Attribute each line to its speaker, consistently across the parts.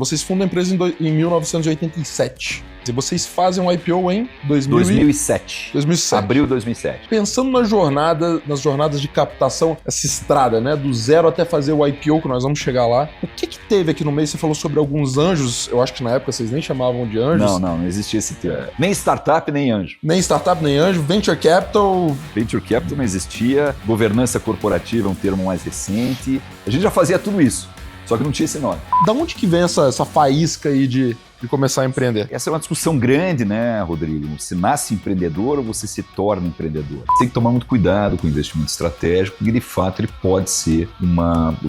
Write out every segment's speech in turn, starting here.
Speaker 1: Vocês fundam a empresa em 1987. E vocês fazem um IPO em
Speaker 2: 2007. Abril de 2007.
Speaker 1: Pensando nas jornadas de captação, essa estrada, né? Do zero até fazer o IPO, que nós vamos chegar lá. O que teve aqui no meio? Você falou sobre alguns anjos. Eu acho que na época vocês nem chamavam de anjos.
Speaker 2: Não existia esse termo. Nem startup, nem anjo.
Speaker 1: Nem startup, nem anjo. Venture Capital.
Speaker 2: Venture Capital não existia. Governança corporativa é um termo mais recente. A gente já fazia tudo isso. Só que não tinha esse nome.
Speaker 1: Da onde que vem essa faísca aí de começar a empreender?
Speaker 2: Essa é uma discussão grande, né, Rodrigo? Você nasce empreendedor ou você se torna empreendedor? Você tem que tomar muito cuidado com o investimento estratégico, porque de fato ele pode ser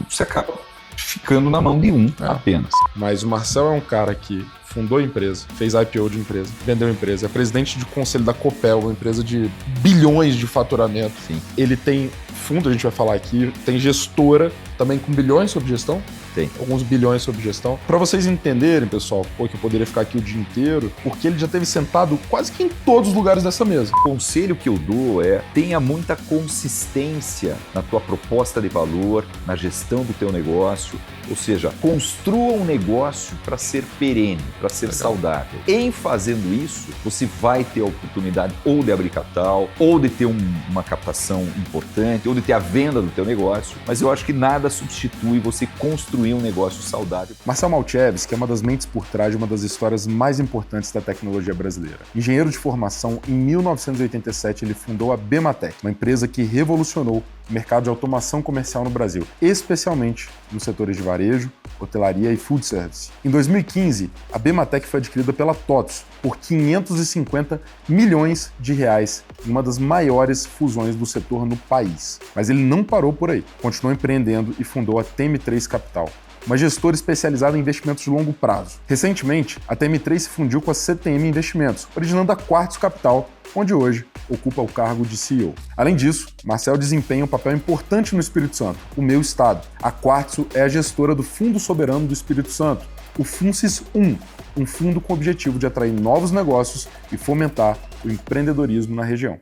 Speaker 2: você acaba ficando na mão de apenas.
Speaker 1: Mas o Marcel é um cara que fundou a empresa, fez IPO de empresa, vendeu a empresa, é presidente de conselho da Copel, uma empresa de bilhões de faturamento.
Speaker 2: Sim.
Speaker 1: Ele tem fundo, a gente vai falar aqui, tem gestora também com bilhões sob gestão.
Speaker 2: Tem.
Speaker 1: Alguns bilhões sob gestão. Para vocês entenderem, pessoal, que eu poderia ficar aqui o dia inteiro, porque ele já esteve sentado quase que em todos os lugares dessa mesa.
Speaker 2: O conselho que eu dou é: tenha muita consistência na tua proposta de valor, na gestão do teu negócio, ou seja, construa um negócio para ser perene, para ser saudável. Em fazendo isso, você vai ter a oportunidade ou de abrir capital, ou de ter uma captação importante, ou de ter a venda do teu negócio, mas eu acho que nada substitui você construir um negócio saudável.
Speaker 1: Marcel Malchevski é uma das mentes por trás de uma das histórias mais importantes da tecnologia brasileira. Engenheiro de formação, em 1987 ele fundou a Bematec, uma empresa que revolucionou o mercado de automação comercial no Brasil, especialmente nos setores de varejo, hotelaria e food service. Em 2015, a Bematec foi adquirida pela TOTVS por 550 milhões de reais, em uma das maiores fusões do setor no país. Mas ele não parou por aí, continuou empreendendo e fundou a TM3 Capital, uma gestora especializada em investimentos de longo prazo. Recentemente, a TM3 se fundiu com a CTM Investimentos, originando a Quartzo Capital, onde hoje ocupa o cargo de CEO. Além disso, Marcel desempenha um papel importante no Espírito Santo, o meu estado. A Quartzo é a gestora do Fundo Soberano do Espírito Santo, o FUNSIS 1, um fundo com o objetivo de atrair novos negócios e fomentar o empreendedorismo na região.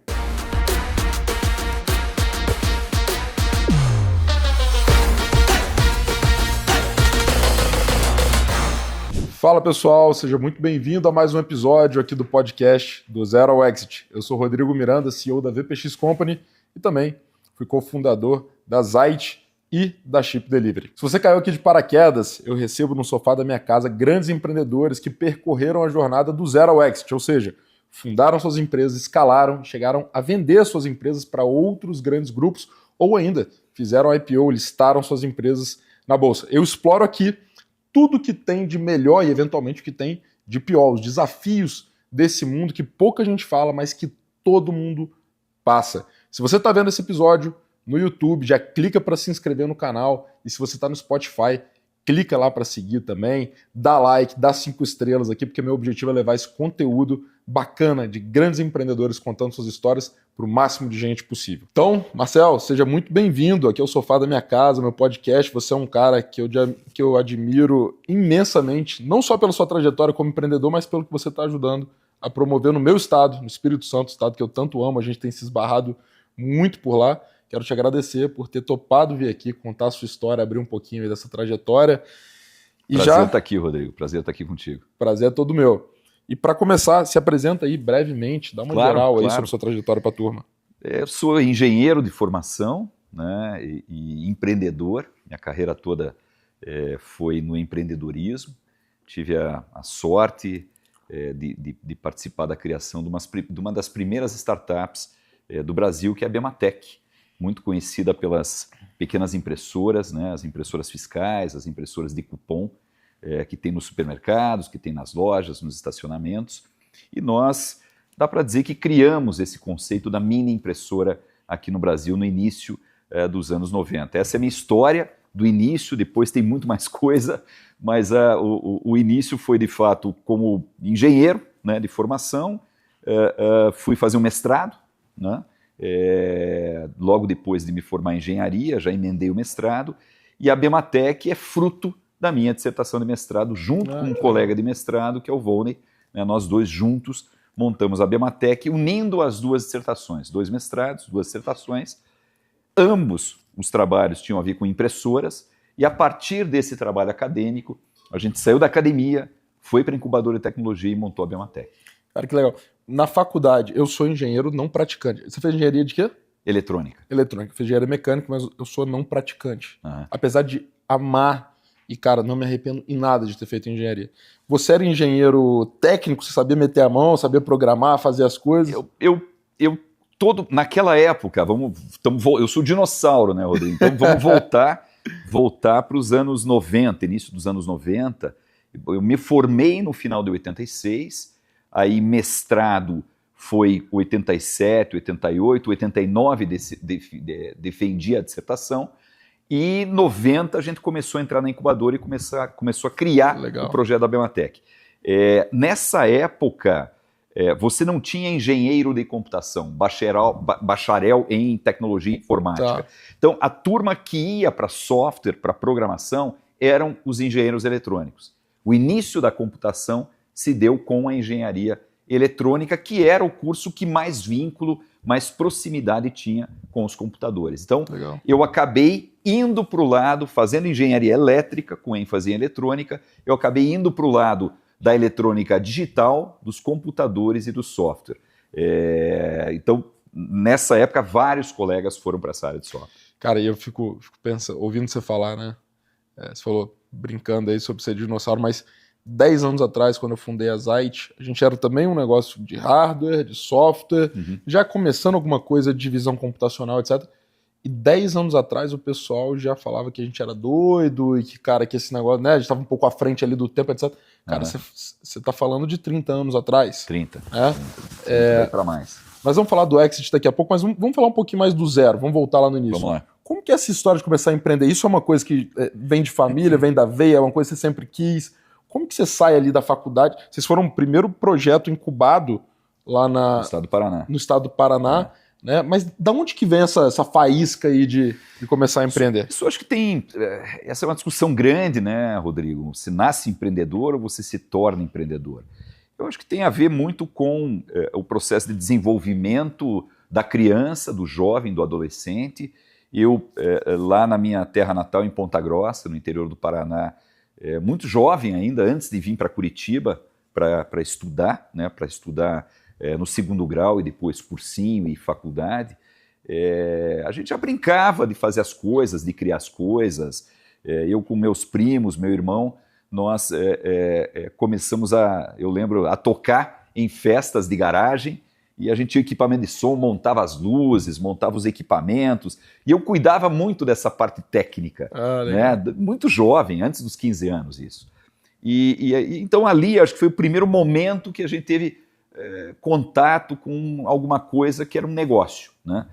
Speaker 1: Fala pessoal, seja muito bem-vindo a mais um episódio aqui do podcast do Zero ao Exit. Eu sou Rodrigo Miranda, CEO da VPX Company e também fui cofundador da Zite e da Chip Delivery. Se você caiu aqui de paraquedas, eu recebo no sofá da minha casa grandes empreendedores que percorreram a jornada do Zero ao Exit, ou seja, fundaram suas empresas, escalaram, chegaram a vender suas empresas para outros grandes grupos ou ainda fizeram IPO, listaram suas empresas na bolsa. Eu exploro aqui tudo que tem de melhor e eventualmente o que tem de pior, os desafios desse mundo que pouca gente fala, mas que todo mundo passa. Se você está vendo esse episódio no YouTube, já clica para se inscrever no canal, e se você está no Spotify, clica lá para seguir também, dá like, dá 5 estrelas aqui, porque meu objetivo é levar esse conteúdo bacana de grandes empreendedores contando suas histórias para o máximo de gente possível. Então, Marcel, seja muito bem-vindo aqui ao sofá da minha casa, meu podcast. Você é um cara que eu admiro imensamente, não só pela sua trajetória como empreendedor, mas pelo que você está ajudando a promover no meu estado, no Espírito Santo, estado que eu tanto amo. A gente tem se esbarrado muito por lá. Quero te agradecer por ter topado vir aqui, contar a sua história, abrir um pouquinho aí dessa trajetória.
Speaker 2: Prazer estar aqui, Rodrigo. Prazer estar aqui contigo.
Speaker 1: Prazer é todo meu. E para começar, se apresenta aí brevemente, dá uma geral aí sobre a sua trajetória para a turma.
Speaker 2: Eu sou engenheiro de formação, né, e empreendedor. Minha carreira toda foi no empreendedorismo. Tive a sorte de participar da criação de uma das primeiras startups do Brasil, que é a Bematec, muito conhecida pelas pequenas impressoras, né, as impressoras fiscais, as impressoras de cupom, que tem nos supermercados, que tem nas lojas, nos estacionamentos. E nós, dá para dizer que criamos esse conceito da mini impressora aqui no Brasil no início dos anos 90. Essa é a minha história do início, depois tem muito mais coisa, mas o início foi de fato como engenheiro, né, de formação. Fui fazer um mestrado, né, logo depois de me formar em engenharia, já emendei o mestrado, e a Bematec é fruto da minha dissertação de mestrado, junto com um colega de mestrado, que é o Volney. Né, nós dois juntos montamos a Bematec, unindo as duas dissertações, 2 mestrados, 2 dissertações. Ambos os trabalhos tinham a ver com impressoras, e a partir desse trabalho acadêmico, A gente saiu da academia, foi para a incubadora de tecnologia e montou a Bematec.
Speaker 1: Cara, que legal. Na faculdade, eu sou engenheiro não praticante. Você fez engenharia de quê?
Speaker 2: Eletrônica.
Speaker 1: Eletrônica. Fiz engenharia mecânica, mas eu sou não praticante.
Speaker 2: Uhum.
Speaker 1: Apesar de amar, e cara, não me arrependo em nada de ter feito engenharia. Você era engenheiro técnico, você sabia meter a mão, sabia programar, fazer as coisas?
Speaker 2: Naquela época, eu sou dinossauro, né, Rodrigo? Então vamos voltar para os anos 90, início dos anos 90. Eu me formei no final de 86, aí mestrado foi 87, 88, 89 defendi a dissertação, e 90 a gente começou a entrar na incubadora e começou a criar o projeto da Bematec. Nessa época, você não tinha engenheiro de computação, bacharel em tecnologia informática.
Speaker 1: Tá.
Speaker 2: Então, a turma que ia para software, para programação, eram os engenheiros eletrônicos. O início da computação se deu com a engenharia eletrônica, que era o curso que mais vínculo, mais proximidade tinha com os computadores. Então,
Speaker 1: Legal.
Speaker 2: Eu acabei indo para o lado, fazendo engenharia elétrica, com ênfase em eletrônica, eu acabei indo para o lado da eletrônica digital, dos computadores e do software. Então, nessa época, vários colegas foram para essa área de software.
Speaker 1: Cara, e eu fico pensando, ouvindo você falar, né? Você falou, brincando aí sobre ser dinossauro, mas 10 anos atrás, quando eu fundei a Zite, a gente era também um negócio de hardware, de software, já começando alguma coisa de divisão computacional, etc. E 10 anos atrás o pessoal já falava que a gente era doido e que, cara, que esse negócio, né, a gente estava um pouco à frente ali do tempo, etc. Cara, você tá falando de 30 anos atrás.
Speaker 2: 30. Para mais.
Speaker 1: Nós vamos falar do Exit daqui a pouco, mas vamos falar um pouquinho mais do zero, vamos voltar lá no início.
Speaker 2: Vamos lá.
Speaker 1: Como que é essa história de começar a empreender? Isso é uma coisa que vem de família, vem da veia, é uma coisa que você sempre quis. Como que você sai ali da faculdade? Vocês foram o primeiro projeto incubado lá no
Speaker 2: estado do Paraná.
Speaker 1: No estado do Paraná, né? Mas da onde que vem essa faísca aí de começar a empreender?
Speaker 2: Isso acho que tem... Essa é uma discussão grande, né, Rodrigo? Você nasce empreendedor ou você se torna empreendedor? Eu acho que tem a ver muito com o processo de desenvolvimento da criança, do jovem, do adolescente. Eu, lá na minha terra natal, em Ponta Grossa, no interior do Paraná, muito jovem ainda, antes de vir para Curitiba para estudar, né, para estudar no segundo grau e depois cursinho e faculdade, a gente já brincava de fazer as coisas, de criar as coisas. Eu com meus primos, meu irmão, nós começamos eu lembro, a tocar em festas de garagem, e a gente tinha equipamento de som, montava as luzes, montava os equipamentos, e eu cuidava muito dessa parte técnica, né? Muito jovem, antes dos 15 anos isso. Então ali, acho que foi o primeiro momento que a gente teve contato com alguma coisa que era um negócio, né?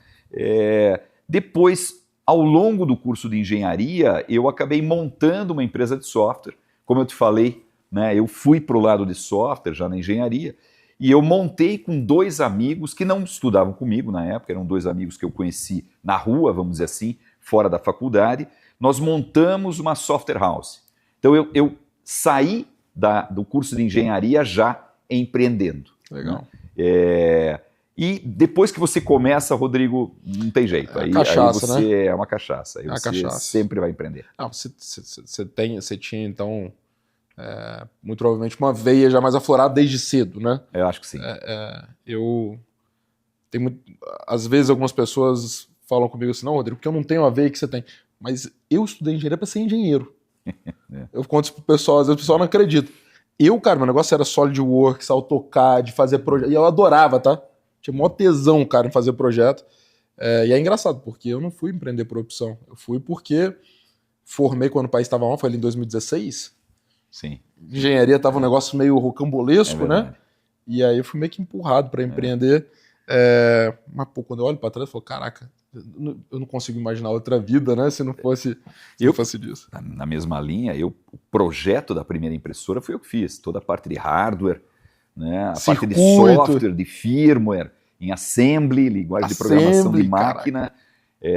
Speaker 2: Depois, ao longo do curso de engenharia, eu acabei montando uma empresa de software. Como eu te falei, né, eu fui para o lado de software, já na engenharia, e eu montei com 2 amigos que não estudavam comigo na época, eram 2 amigos que eu conheci na rua, vamos dizer assim, fora da faculdade. Nós montamos uma software house. Então eu saí do curso de engenharia já empreendendo.
Speaker 1: Legal.
Speaker 2: Né? E depois que você começa, Rodrigo, não tem jeito. Aí você, né? É uma cachaça. Aí você sempre vai empreender.
Speaker 1: Não, você tinha, então, muito provavelmente uma veia já mais aflorada desde cedo, né?
Speaker 2: Eu acho que sim.
Speaker 1: Às vezes algumas pessoas falam comigo assim, não, Rodrigo, porque eu não tenho a veia que você tem. Mas eu estudei engenharia para ser engenheiro. Eu conto isso pro pessoal, às vezes o pessoal não acredita. Cara, meu negócio era SolidWorks, AutoCAD, fazer projeto. E eu adorava, tá? Tinha maior tesão, cara, em fazer projeto. E é engraçado, porque eu não fui empreender por opção. Eu fui porque formei quando o país estava mal, foi ali em 2016.
Speaker 2: Sim.
Speaker 1: Engenharia estava um negócio meio rocambolesco, né? E aí eu fui meio que empurrado para empreender. Mas, pô, quando eu olho para trás, eu falo, caraca, eu não consigo imaginar outra vida, né? Se não fosse disso.
Speaker 2: Na mesma linha, o projeto da primeira impressora foi eu que fiz. Toda a parte de hardware, né? A parte de software, de firmware, em assembly, linguagem de programação de máquina,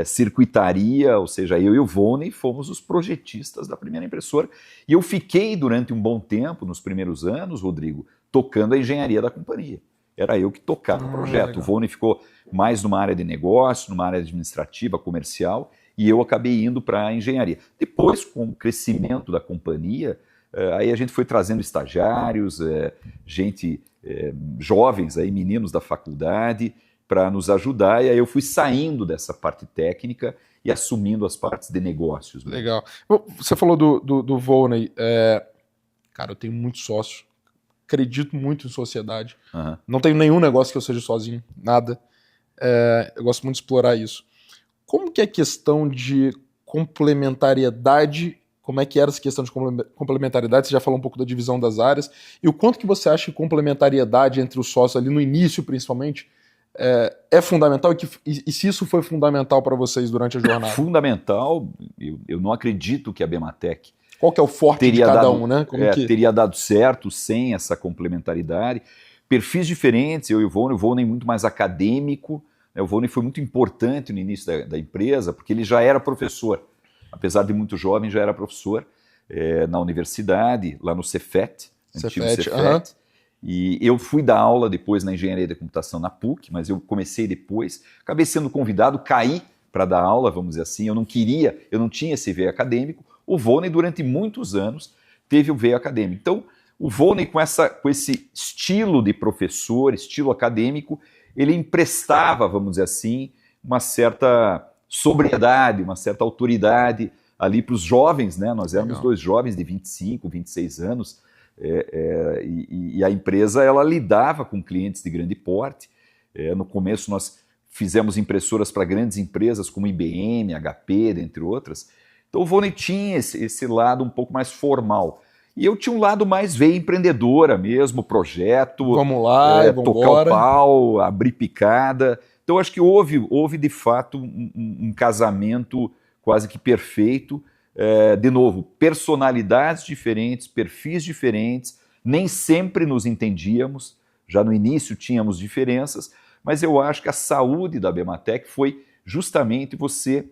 Speaker 2: circuitaria, ou seja, eu e o Volney fomos os projetistas da primeira impressora. E eu fiquei durante um bom tempo, nos primeiros anos, Rodrigo, tocando a engenharia da companhia. Era eu que tocava o projeto. Legal. O Volney ficou mais numa área de negócio, numa área administrativa, comercial, e eu acabei indo para a engenharia. Depois, com o crescimento da companhia, Aí a gente foi trazendo estagiários, gente, jovens, aí, meninos da faculdade, para nos ajudar, e aí eu fui saindo dessa parte técnica e assumindo as partes de negócios.
Speaker 1: Legal. Você falou do Volney. Cara, eu tenho muito sócio, acredito muito em sociedade.
Speaker 2: Uhum.
Speaker 1: Não tenho nenhum negócio que eu seja sozinho, nada. Eu gosto muito de explorar isso. Como que é a questão de complementariedade? Como é que era essa questão de complementariedade? Você já falou um pouco da divisão das áreas. E o quanto que você acha que complementariedade entre os sócios ali no início, principalmente, é fundamental? E se isso foi fundamental para vocês durante a jornada?
Speaker 2: Fundamental. Eu não acredito que a Bematec
Speaker 1: qual que é o forte de cada um, né?
Speaker 2: Teria dado certo sem essa complementaridade. Perfis diferentes, eu e o Volney muito mais acadêmico. O Volney foi muito importante no início da empresa, porque ele já era professor. Apesar de muito jovem, já era professor na universidade, lá no Cefet, antigo Cefet. E eu fui dar aula depois na Engenharia da Computação na PUC, mas eu comecei depois. Acabei sendo convidado, caí para dar aula, vamos dizer assim. Eu não tinha esse veio acadêmico. O Volney, durante muitos anos, teve o veio acadêmico. Então, o Volney, com esse estilo de professor, estilo acadêmico, ele emprestava, vamos dizer assim, uma certa sobriedade, uma certa autoridade ali para os jovens, né? Nós éramos dois jovens de 25, 26 anos, e a empresa ela lidava com clientes de grande porte. No começo nós fizemos impressoras para grandes empresas como IBM, HP, dentre outras. Então o Volney tinha esse lado um pouco mais formal. E eu tinha um lado mais veia empreendedora mesmo, projeto,
Speaker 1: vamos lá,
Speaker 2: tocar o pau, abrir picada. Então acho que houve de fato um casamento quase que perfeito. De novo, personalidades diferentes, perfis diferentes, nem sempre nos entendíamos, já no início tínhamos diferenças, mas eu acho que a saúde da Bematec foi justamente você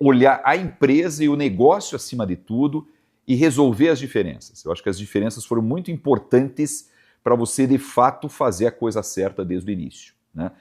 Speaker 2: olhar a empresa e o negócio acima de tudo e resolver as diferenças. Eu acho que as diferenças foram muito importantes para você, de fato, fazer a coisa certa desde o início, né?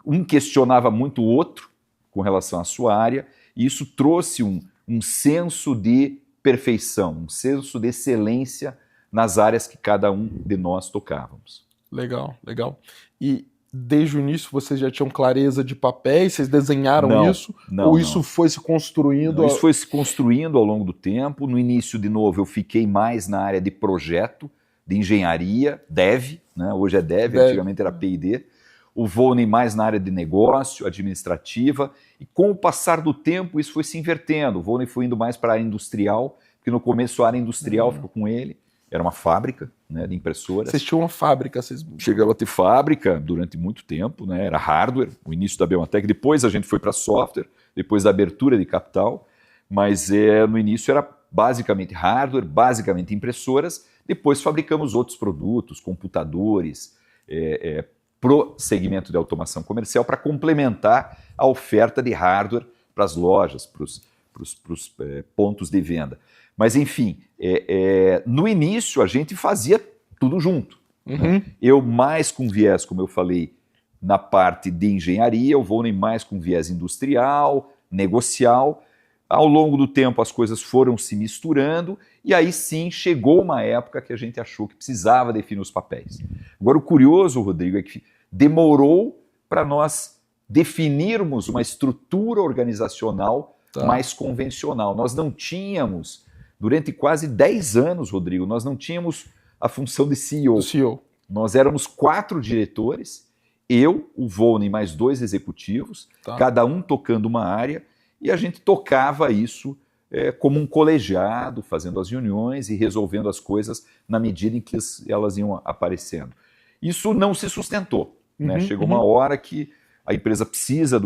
Speaker 2: Um questionava muito o outro com relação à sua área, e isso trouxe um senso de perfeição, um senso de excelência nas áreas que cada um de nós tocávamos.
Speaker 1: Legal, legal. E desde o início vocês já tinham clareza de papéis? Vocês desenharam isso? Ou isso foi se construindo?
Speaker 2: Não, isso foi se construindo ao longo do tempo. No início, de novo, eu fiquei mais na área de projeto, de engenharia, dev, né? Hoje é dev, antigamente era P&D. O Volney mais na área de negócio, administrativa. E com o passar do tempo, isso foi se invertendo. O Volney foi indo mais para a área industrial, porque no começo a área industrial ficou com ele. Era uma fábrica, né, de impressoras.
Speaker 1: Vocês tinham uma fábrica?
Speaker 2: Chegamos a ter fábrica durante muito tempo, né, era hardware, o início da Bematec. Depois a gente foi para software, depois da abertura de capital. Mas no início era basicamente hardware, basicamente impressoras. Depois fabricamos outros produtos, computadores, pro segmento de automação comercial, para complementar a oferta de hardware para as lojas, para os pontos de venda. Mas, enfim, no início a gente fazia tudo junto.
Speaker 1: Uhum.
Speaker 2: Né? Eu mais com viés, como eu falei, na parte de engenharia, o Volney mais com viés industrial, negocial. Ao longo do tempo as coisas foram se misturando e aí sim chegou uma época que a gente achou que precisava definir os papéis. Agora o curioso, Rodrigo, é que demorou para nós definirmos uma estrutura organizacional mais convencional. Nós não tínhamos... Durante quase 10 anos, Rodrigo, nós não tínhamos a função de CEO. Nós éramos 4 diretores, eu, o Volney, mais 2 executivos, cada um tocando uma área, e a gente tocava isso como um colegiado, fazendo as reuniões e resolvendo as coisas na medida em que elas iam aparecendo. Isso não se sustentou. Né? Chegou uma hora que a empresa precisava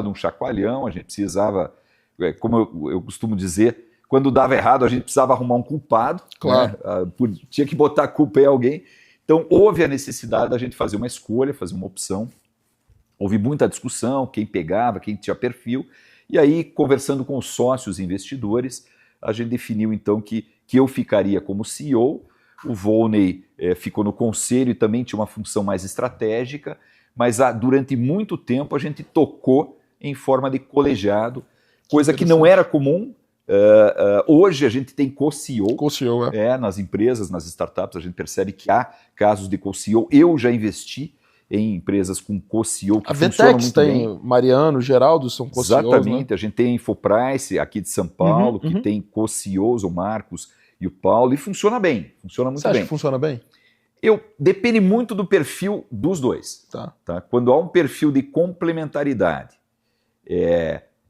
Speaker 2: de um chacoalhão, a gente precisava, como eu costumo dizer, quando dava errado, a gente precisava arrumar um culpado.
Speaker 1: Claro.
Speaker 2: Né? Tinha que botar a culpa em alguém. Então, houve a necessidade da gente fazer uma escolha, fazer uma opção. Houve muita discussão, quem pegava, quem tinha perfil. E aí, conversando com os sócios e investidores, a gente definiu, então, que eu ficaria como CEO. O Volney ficou no conselho e também tinha uma função mais estratégica. Mas durante muito tempo, a gente tocou em forma de colegiado, coisa que não era comum. Hoje a gente tem co-CEO.
Speaker 1: Co-CEO,
Speaker 2: nas empresas, nas startups, a gente percebe que há casos de co-CEO. Eu já investi em empresas com co-CEO que funcionam muito bem.
Speaker 1: A Vetex tem Mariano, Geraldo, são co-CEOs.
Speaker 2: Exatamente,
Speaker 1: né?
Speaker 2: A gente tem a Infoprice aqui de São Paulo, que tem co-CEOs, o Marcos e o Paulo, e funciona bem, funciona muito
Speaker 1: Você acha
Speaker 2: bem.
Speaker 1: que funciona bem?
Speaker 2: Depende muito do perfil dos dois. Tá? Quando há um perfil de complementaridade,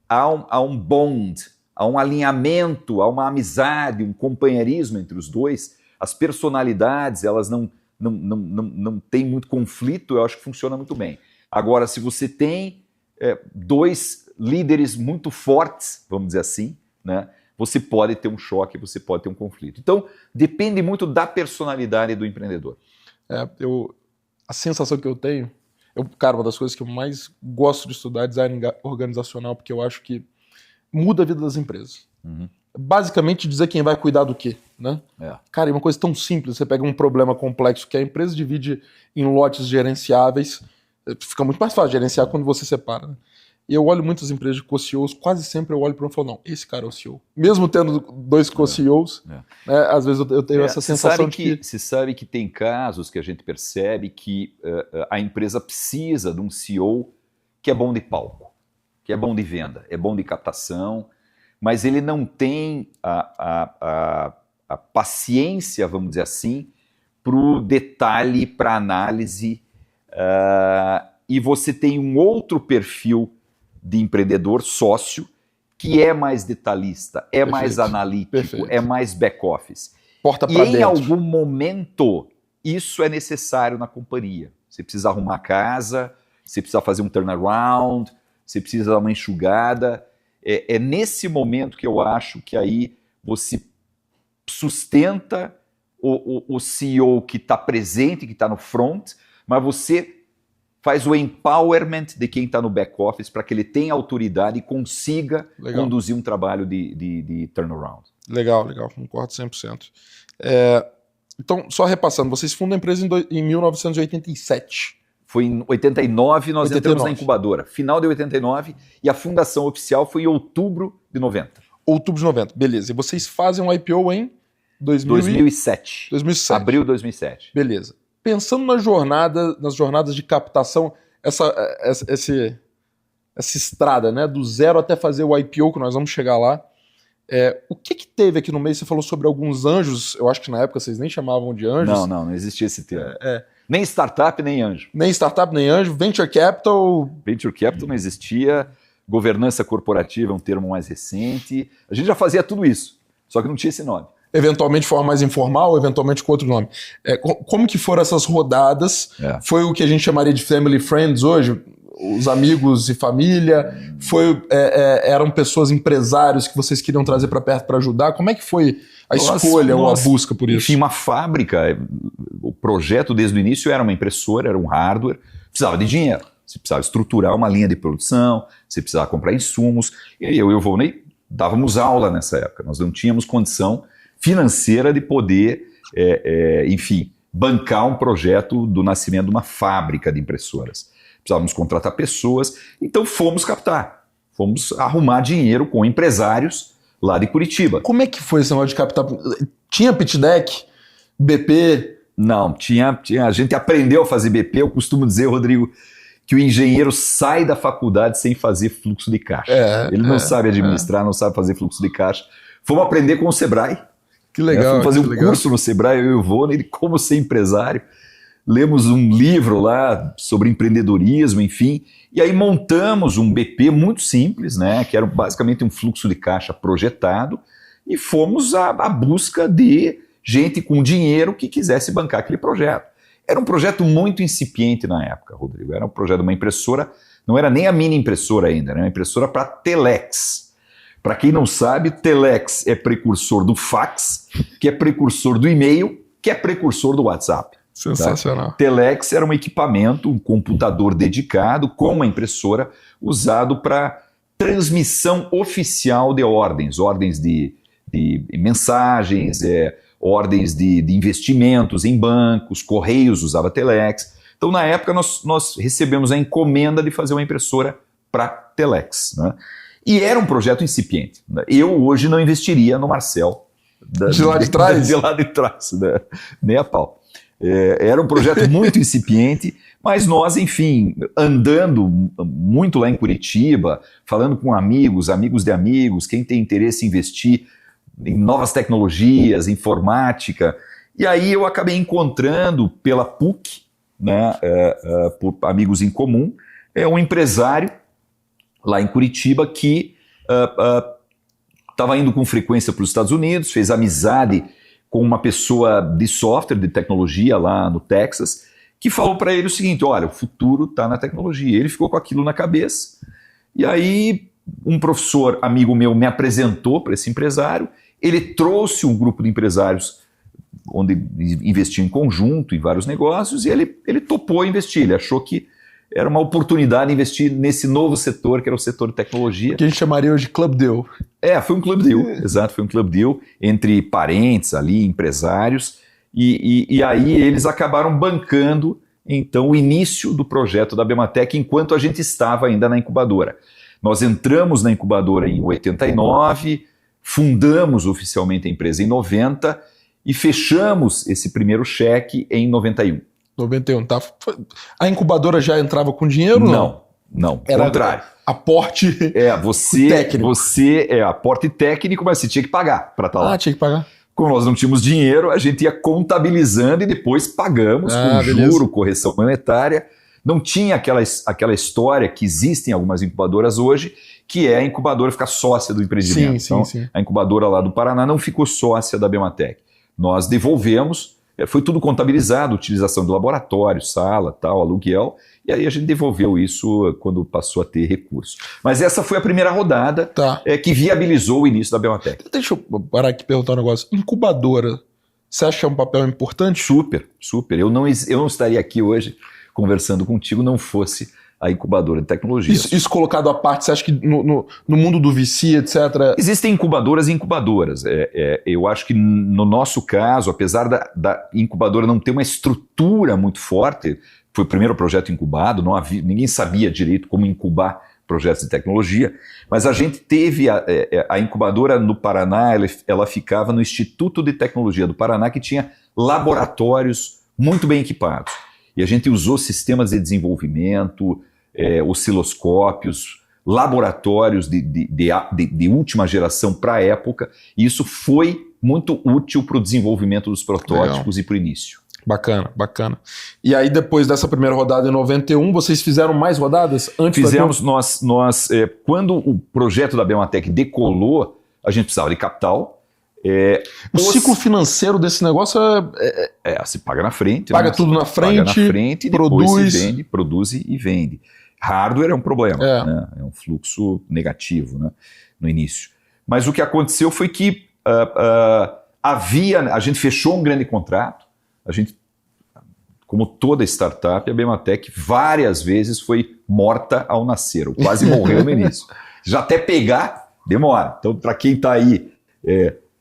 Speaker 2: há um bond, há um alinhamento, há uma amizade, um companheirismo entre os dois, as personalidades, elas não têm muito conflito, eu acho que funciona muito bem. Agora, se você tem dois líderes muito fortes, vamos dizer assim, né, você pode ter um choque, você pode ter um conflito. Então, depende muito da personalidade do empreendedor.
Speaker 1: A sensação que eu tenho, cara, uma das coisas que eu mais gosto de estudar é design organizacional, porque eu acho que muda a vida das empresas. Basicamente dizer quem vai cuidar do quê, né? Cara, é uma coisa tão simples, você pega um problema complexo que a empresa divide em lotes gerenciáveis, fica muito mais fácil gerenciar quando você separa, né? E eu olho muitas empresas de co-CEOs, quase sempre eu olho para um e falo, não, esse cara é o CEO. Mesmo tendo dois co-CEOs, né, às vezes eu tenho essa sensação de que...
Speaker 2: Você sabe que tem casos que a gente percebe que a empresa precisa de um CEO que é bom de palco, que é bom de venda, é bom de captação, mas ele não tem a paciência, vamos dizer assim, para o detalhe, para a análise, e você tem um outro perfil de empreendedor, sócio, que é mais detalhista, mais analítico, é mais back-office.
Speaker 1: E
Speaker 2: em algum momento, isso é necessário na companhia. Você precisa arrumar a casa, você precisa fazer um turnaround, você precisa dar uma enxugada. É nesse momento que eu acho que aí você sustenta o CEO que está presente, que está no front, mas você faz o empowerment de quem está no back-office para que ele tenha autoridade e consiga conduzir um trabalho de turnaround.
Speaker 1: Legal, concordo 100%. Então, só repassando, vocês fundam a empresa em 1987.
Speaker 2: Foi em 89, nós entramos na incubadora, final de 89, e a fundação oficial foi em outubro de 90.
Speaker 1: Outubro de 90, beleza. E vocês fazem um IPO em
Speaker 2: 2007. Abril de 2007.
Speaker 1: Beleza. Pensando nas jornadas de captação, essa estrada, né, do zero até fazer o IPO, que nós vamos chegar lá, o que teve aqui no meio? Você falou sobre alguns anjos, eu acho que na época vocês nem chamavam de anjos.
Speaker 2: Não existia esse termo. Nem startup, nem anjo.
Speaker 1: Nem startup, nem anjo. Venture Capital...
Speaker 2: Venture Capital não existia. Governança corporativa é um termo mais recente. A gente já fazia tudo isso, só que não tinha esse nome.
Speaker 1: Eventualmente de forma mais informal, eventualmente com outro nome. Como que foram essas rodadas? Foi o que a gente chamaria de family friends hoje? Os amigos e família? Eram pessoas, empresários que vocês queriam trazer para perto para ajudar? Como é que foi a escolha ou a busca por isso?
Speaker 2: Enfim, uma fábrica. O projeto desde o início era uma impressora, era um hardware. Precisava de dinheiro. Você precisava estruturar uma linha de produção, você precisava comprar insumos. E aí eu e o Volney dávamos aula nessa época. Nós não tínhamos condição financeira de poder, enfim, bancar um projeto do nascimento de uma fábrica de impressoras. Precisávamos contratar pessoas, então fomos captar, fomos arrumar dinheiro com empresários lá de Curitiba.
Speaker 1: Como é que foi esse negócio de captar? Tinha pitch deck, BP?
Speaker 2: Não, tinha, a gente aprendeu a fazer BP, eu costumo dizer, Rodrigo, que o engenheiro sai da faculdade sem fazer fluxo de caixa. Ele não sabe administrar, não sabe fazer fluxo de caixa. Fomos aprender com o Sebrae.
Speaker 1: Que legal.
Speaker 2: Fomos fazer um curso no Sebrae, eu e o Vô, de como ser empresário. Lemos um livro lá sobre empreendedorismo, enfim, e aí montamos um BP muito simples, né, que era basicamente um fluxo de caixa projetado, e fomos à busca de gente com dinheiro que quisesse bancar aquele projeto. Era um projeto muito incipiente na época, Rodrigo. Era um projeto de uma impressora, não era nem a mini impressora ainda, era uma impressora para telex. Para quem não sabe, telex é precursor do fax, que é precursor do e-mail, que é precursor do WhatsApp.
Speaker 1: Sensacional.
Speaker 2: Tá? Telex era um equipamento, um computador dedicado com uma impressora usado para transmissão oficial de ordens de mensagens, ordens de investimentos em bancos, Correios usava Telex. Então, na época, nós recebemos a encomenda de fazer uma impressora para Telex, né? E era um projeto incipiente. Né? Eu hoje não investiria no Marcel.
Speaker 1: De lá de trás?
Speaker 2: De lá de trás, né? Nem a pau. Era um projeto muito incipiente, mas nós, enfim, andando muito lá em Curitiba, falando com amigos, amigos de amigos, quem tem interesse em investir em novas tecnologias, informática. E aí eu acabei encontrando pela PUC, né, por amigos em comum, um empresário lá em Curitiba que estava indo com frequência para os Estados Unidos, fez amizade com uma pessoa de software, de tecnologia lá no Texas, que falou para ele o seguinte: olha, o futuro está na tecnologia. Ele ficou com aquilo na cabeça, e aí um professor amigo meu me apresentou para esse empresário, ele trouxe um grupo de empresários onde investiam em conjunto em vários negócios, e ele topou investir, ele achou que era uma oportunidade de investir nesse novo setor, que era o setor de tecnologia.
Speaker 1: Que a gente chamaria hoje de Club Deal.
Speaker 2: Foi um Club Deal, exato, foi um Club Deal entre parentes ali, empresários, e aí eles acabaram bancando, então, o início do projeto da Bematec enquanto a gente estava ainda na incubadora. Nós entramos na incubadora em 89, fundamos oficialmente a empresa em 90 e fechamos esse primeiro cheque em 91.
Speaker 1: 91, tá? A incubadora já entrava com dinheiro?
Speaker 2: Não,
Speaker 1: era
Speaker 2: contrário.
Speaker 1: Aporte técnico.
Speaker 2: Você aporte técnico, mas você tinha que pagar para estar lá.
Speaker 1: Tinha que pagar.
Speaker 2: Como nós não tínhamos dinheiro, a gente ia contabilizando e depois pagamos com juro, correção monetária. Não tinha aquela história que existe em algumas incubadoras hoje, que é a incubadora ficar sócia do empreendimento.
Speaker 1: Sim.
Speaker 2: A incubadora lá do Paraná não ficou sócia da Bematec. Nós devolvemos, foi tudo contabilizado, utilização de laboratório, sala, tal, aluguel, e aí a gente devolveu isso quando passou a ter recurso. Mas essa foi a primeira rodada que viabilizou o início da Bematec.
Speaker 1: Deixa eu parar aqui e perguntar um negócio. Incubadora, você acha que é um papel importante?
Speaker 2: Super. Eu não estaria aqui hoje conversando contigo não fosse a incubadora de tecnologia.
Speaker 1: Isso colocado à parte, você acha que no mundo do VC, etc...
Speaker 2: Existem incubadoras e incubadoras. Eu acho que no nosso caso, apesar da incubadora não ter uma estrutura muito forte, foi o primeiro projeto incubado, ninguém sabia direito como incubar projetos de tecnologia, mas a gente teve a incubadora no Paraná, ela ficava no Instituto de Tecnologia do Paraná, que tinha laboratórios muito bem equipados. E a gente usou sistemas de desenvolvimento, osciloscópios, laboratórios de última geração para a época, e isso foi muito útil para o desenvolvimento dos protótipos e para o início.
Speaker 1: Bacana. E aí depois dessa primeira rodada em 91, vocês fizeram mais rodadas?
Speaker 2: Fizemos, quando o projeto da Bematec decolou, a gente precisava de capital.
Speaker 1: O ciclo financeiro desse negócio
Speaker 2: se paga na frente.
Speaker 1: Paga tudo na frente,
Speaker 2: paga na frente e depois se vende, produz e vende. Hardware é um problema, né? É um fluxo negativo, né? No início. Mas o que aconteceu foi que a gente fechou um grande contrato, como toda startup, a Bematec várias vezes foi morta ao nascer, ou quase morreu no início. Já até pegar, demora. Então, para quem está aí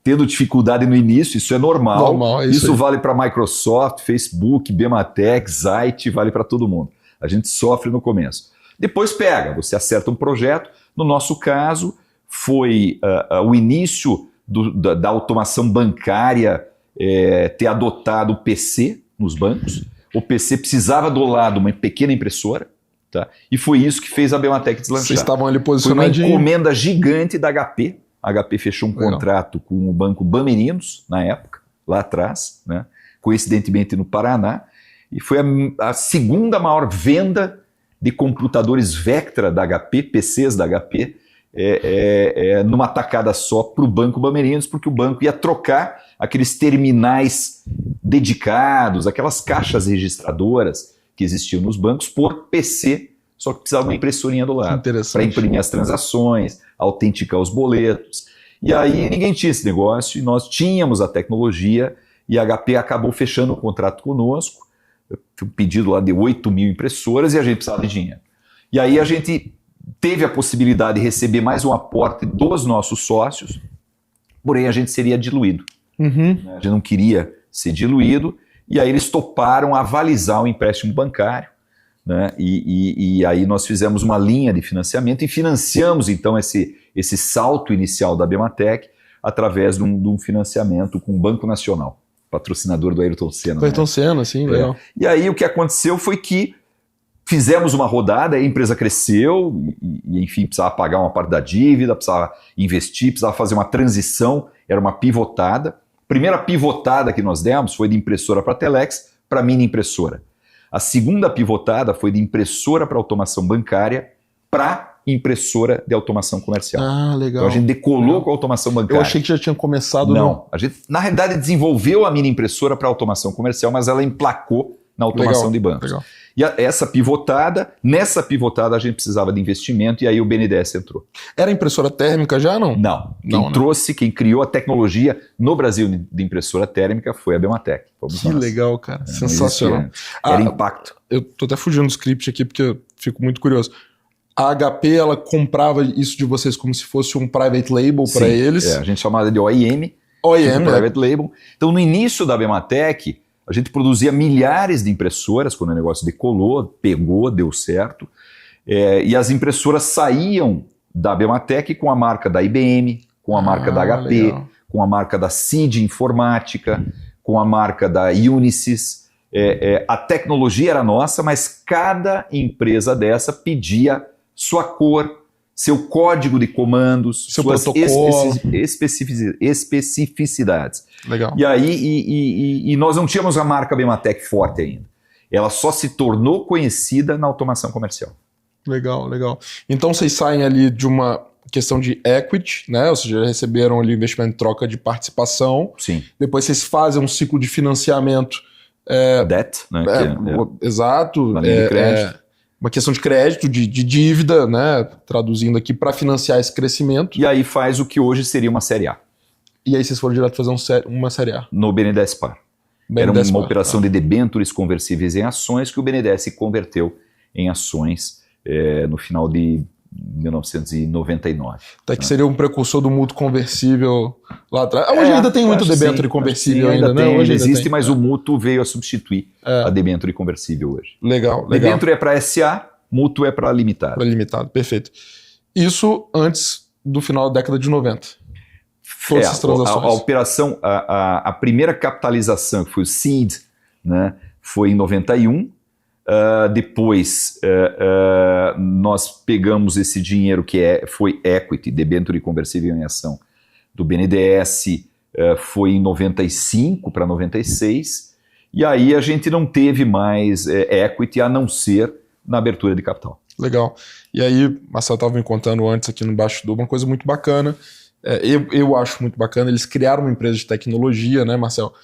Speaker 2: tendo dificuldade no início, isso é normal. Isso vale para Microsoft, Facebook, Bematec, Zite, vale para todo mundo. A gente sofre no começo. Depois pega, você acerta um projeto. No nosso caso, foi o início da automação bancária ter adotado o PC nos bancos. O PC precisava do lado uma pequena impressora, tá? E foi isso que fez a Bematec deslanchar.
Speaker 1: Vocês estavam ali posicionadinhos.
Speaker 2: Foi uma encomenda gigante da HP. A HP fechou um contrato com o banco Bamerinos, na época, lá atrás, né? Coincidentemente no Paraná, e foi a segunda maior venda de computadores Vectra da HP, PCs da HP, numa tacada só para o banco Bamerinos, porque o banco ia trocar aqueles terminais dedicados, aquelas caixas registradoras que existiam nos bancos, por PC, só que precisava de uma impressorinha do lado, para imprimir as transações, autenticar os boletos. E aí ninguém tinha esse negócio, e nós tínhamos a tecnologia, e a HP acabou fechando um contrato conosco, um pedido lá de 8 mil impressoras, e a gente precisava de dinheiro. E aí a gente teve a possibilidade de receber mais um aporte dos nossos sócios, porém a gente seria diluído. A gente não queria ser diluído, e aí eles toparam avalizar o empréstimo bancário. né? E aí nós fizemos uma linha de financiamento e financiamos então esse salto inicial da Abematec através de um financiamento com o Banco Nacional, patrocinador do Ayrton Senna.
Speaker 1: Do Ayrton Senna, sim, legal.
Speaker 2: E aí o que aconteceu foi que fizemos uma rodada, a empresa cresceu e enfim, precisava pagar uma parte da dívida, precisava investir, precisava fazer uma transição, era uma pivotada. Primeira pivotada que nós demos foi de impressora para telex para mini impressora. A segunda pivotada foi de impressora para automação bancária para impressora de automação comercial.
Speaker 1: Ah, legal.
Speaker 2: Então a gente decolou com a automação bancária.
Speaker 1: Eu achei que já tinha começado.
Speaker 2: Não, a gente na realidade desenvolveu a mini impressora para automação comercial, mas ela emplacou na automação de bancos.
Speaker 1: Legal.
Speaker 2: E nessa pivotada a gente precisava de investimento e aí o BNDES entrou.
Speaker 1: Era impressora térmica já, não?
Speaker 2: Não.
Speaker 1: Não,
Speaker 2: Quem criou a tecnologia no Brasil de impressora térmica foi a Abematec.
Speaker 1: Que legal, cara. Sensacional.
Speaker 2: Era impacto.
Speaker 1: Eu tô até fugindo do script aqui porque eu fico muito curioso. A HP, ela comprava isso de vocês como se fosse um private label para eles?
Speaker 2: A gente chamava de OEM.
Speaker 1: OEM,
Speaker 2: private label. Então no início da Abematec, a gente produzia milhares de impressoras quando o negócio decolou, pegou, deu certo. E as impressoras saíam da Abematec com a marca da IBM, com a marca da HP, legal. Com a marca da CID Informática, com a marca da Unisys. A tecnologia era nossa, mas cada empresa dessa pedia sua cor, seu código de comandos,
Speaker 1: seu
Speaker 2: suas especificidades.
Speaker 1: Legal.
Speaker 2: E aí nós não tínhamos a marca Abematec forte ainda. Ela só se tornou conhecida na automação comercial.
Speaker 1: Legal, legal. Então vocês saem ali de uma questão de equity, né? Ou seja, receberam ali investimento em troca de participação.
Speaker 2: Sim.
Speaker 1: Depois vocês fazem um ciclo de financiamento.
Speaker 2: Debt, né?
Speaker 1: Exato.
Speaker 2: Uma linha de crédito.
Speaker 1: Uma questão de crédito, de dívida, né? Traduzindo aqui, para financiar esse crescimento.
Speaker 2: E aí faz o que hoje seria uma série A.
Speaker 1: E aí vocês foram direto fazer uma série A.
Speaker 2: No BNDES Par. Era uma operação de debêntures conversíveis em ações que o BNDES converteu em ações no final de 1999.
Speaker 1: Até que seria um precursor do mútuo conversível lá atrás. Hoje ainda tem muito debênture conversível ainda, né?
Speaker 2: Hoje existe, mas o mútuo veio a substituir a debênture conversível hoje.
Speaker 1: Legal.
Speaker 2: Debênture é para SA, mútuo é para limitado.
Speaker 1: Para limitado, perfeito. Isso antes do final da década de 90. Todas essas transações.
Speaker 2: A operação, a primeira capitalização, que foi o SEED, né, foi em 91. Depois nós pegamos esse dinheiro que foi equity, debênture conversível em ação do BNDES, foi em 95 para 96, e aí a gente não teve mais equity a não ser na abertura de capital.
Speaker 1: Legal. E aí, Marcelo estava me contando antes aqui no bastidor uma coisa muito bacana, eu acho muito bacana, eles criaram uma empresa de tecnologia, né, Marcelo,